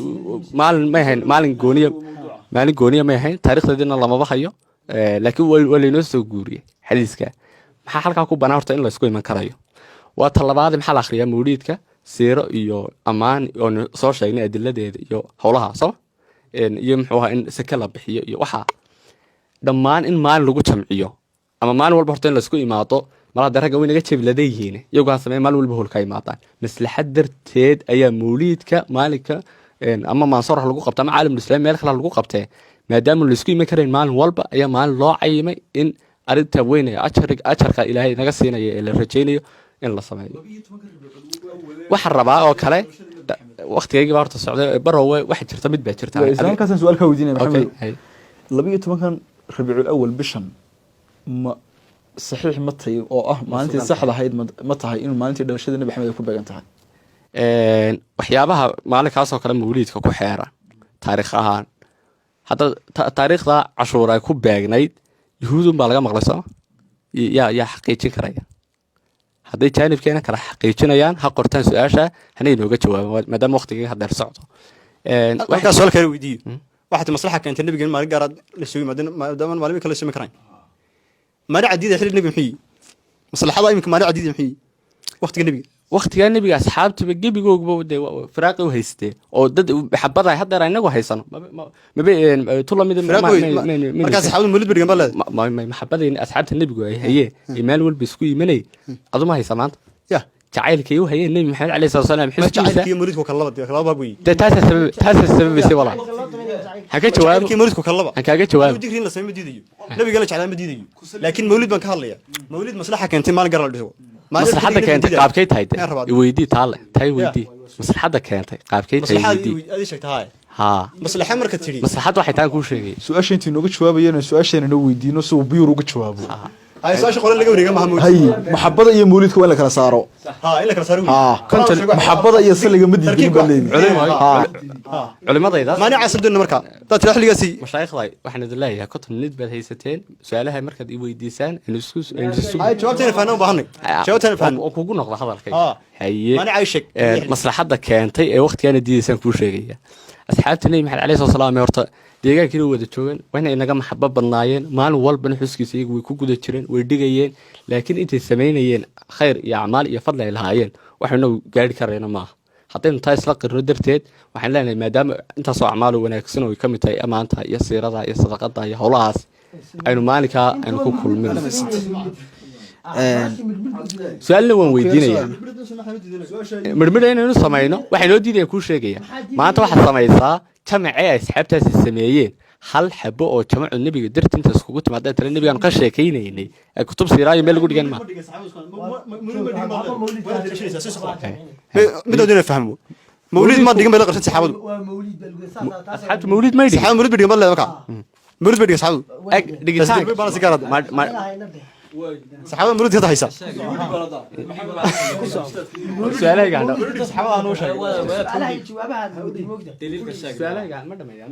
maalin may ahayn maalin gooniya may ahayn taariikhdeedina lamaba hayo laakiin waa laynoo soo guuriyey xadiiska maxaa halkaa ku banaan horta in la isku iman karayo waa talabaad maxaa la akhriyaa mawliidka siiro iyo ammaan oo soo sheegnay adiladeeda iyo howlaha soo iyo muxuu ahaa in seke la bixiyo iyo waxaa dhammaan in maalin lagu jamciyo ama maalin walba horta in laisku imaado malaa de ragga way naga jebiladeyihiin iyagoaa sameey maalin walba holka imaadaan maslaxad darteed ayaa mawliidka maalinka ama maansoor ha lagu qabta ama caalamulislaam meel kale ha lagu qabtee maadaama laisku iman karayn maalin walba ayaa maalin loo cayimay in arrinta weynaya ajarka ilaahay naga siinaya ee la rajaynayo in la sameeyo waxaan rabaa oo kale waktigaygiibaa horta socday barowe waxa jirta mid baa jirta halkaasaan su-aal kaa weydiinaya Okay, maxamed hay. 12 rabiicul awal bishan ma saxiix ma tahay oo ah maalintii saxda ahayd ma tahay in maalintii dhalashada nabi maxamed ay ku beegan tahay waxyaabaha maalinkaasoo kale mawliidka ku xeeran taariikh ahaan hadda taariikhda cashuur ay ku beegnayd yuhuudun baa laga maqlay sooma yaa xaqiijin karaya hadday jaanibkeena kala xaqiijinayaan ha qortaan su-aasha hana inooga jawaabaan maadaama waktigii hadeer socdo halkaas su'aal kale weydiiyo waxaad maslaxa keentay nabiga in maalin gaaraad la sugi maadaama maalin kale la sumi karayn maalin cadiida xilli nabi maxii maslaxada iminka maalin cadiida maxii waqtiga nabiga waktigaa nebiga asxaabtiba gebigoogba de firaaqi u haystee oo dad maxabada hadeer inagu haysano markaas saxaabadu mawlid berigan baa leedahay maxabadayna asxaabta nebigu ay hayeen ee maalin walba isku imanay aduma haysa maanta ya jacaylkay u hayeen nebi maxamed alayhi salatu wasalaam xisbiisa jacaylkii mawlidku kala laba baab weeye de taasaa sababaysay walaal ha ka jawaabo jacaylkii mawlidku kala laba han kaaga jawaabo digri in la sameeyo ma diidayo nabiga la jeclaa ma diidayo laakiin mawlid baan ka hadlaya mawlid maslaxa keentay maalin gaar la dhiso maslaxadda keentay qaabkay tahay iweydii taale tahay weydii maslaxadda keentay qaabkay tahay weydii adii sheegta haay haa maslaxa marka tiri maslaxadda waxay taan kuu sheegay su-aasha intii nooga jawaabayeen su-aasheena noo weydiino si uu biyur uga jawaabo ay su'aasha qole laga wareega mahamud hay maxabada iyo mawliidka waa in la kala saaro ha in la kala saaro maxabada iyo saliga ma diidin baa culimadaydaas maani caasabduna marka dad tira xilligaasi mashaayikhda waxaan idin leeyahay konton minid baad haysateen su-aalaha markaad i weydiisaan ay jawaabteena faana u baahanay jawaabteena faan oo kugu noqda hadalkay ha haye maani ay sheeg maslaxadda keentay ee waqtigaana diidaysaan kuu sheegaya asxaabta nebi maxamed alayhi salaam horta deegaankiina wada joogan wayna inaga maxabo badnaayeen maalin walbana xuskiisa iyagu way ku guda jireen way dhigayeen laakiin intay samaynayeen khayr iyo acmaal iyo fadli ay lahaayeen waxaynu gaari karayna maaha haddaynu taa isla qirno darteed waxaan leenahay maadaama intaasoo acmaalo wanaagsan oo ay ka mid tahay amaanta iyo siirada iyo sadaqada iyo howlahaas aynu maalinkaa aynu ku kulmin su-aalna waan weydiinayaa midhmidha inaynu samayno waxay noo diidaya kuu sheegaya maanta waxaad samaysaa jamacee ay asxaabtaasi sameeyeen hal xabo oo jamacu nebiga dartiinta iskugu timaada tale nebigaanu ka sheekaynaynay ay kutub siiraayo meel lagu dhigan ma midowda inay fahmo mawlid ma dhigan bay la qabsan saxaabadu asxaabtu mawlid may dhigin saxaabadu mawlid bay dhigan ba leedahay marka mawlid bay dhigan saxaabadu eg dhigitaan baa si gaarad saxaabada mawlidka hadda haysa su'aalaha gaadha saxaabada aan u sheegay jawaabaha su'aalaha gaadha ma dhameeyaan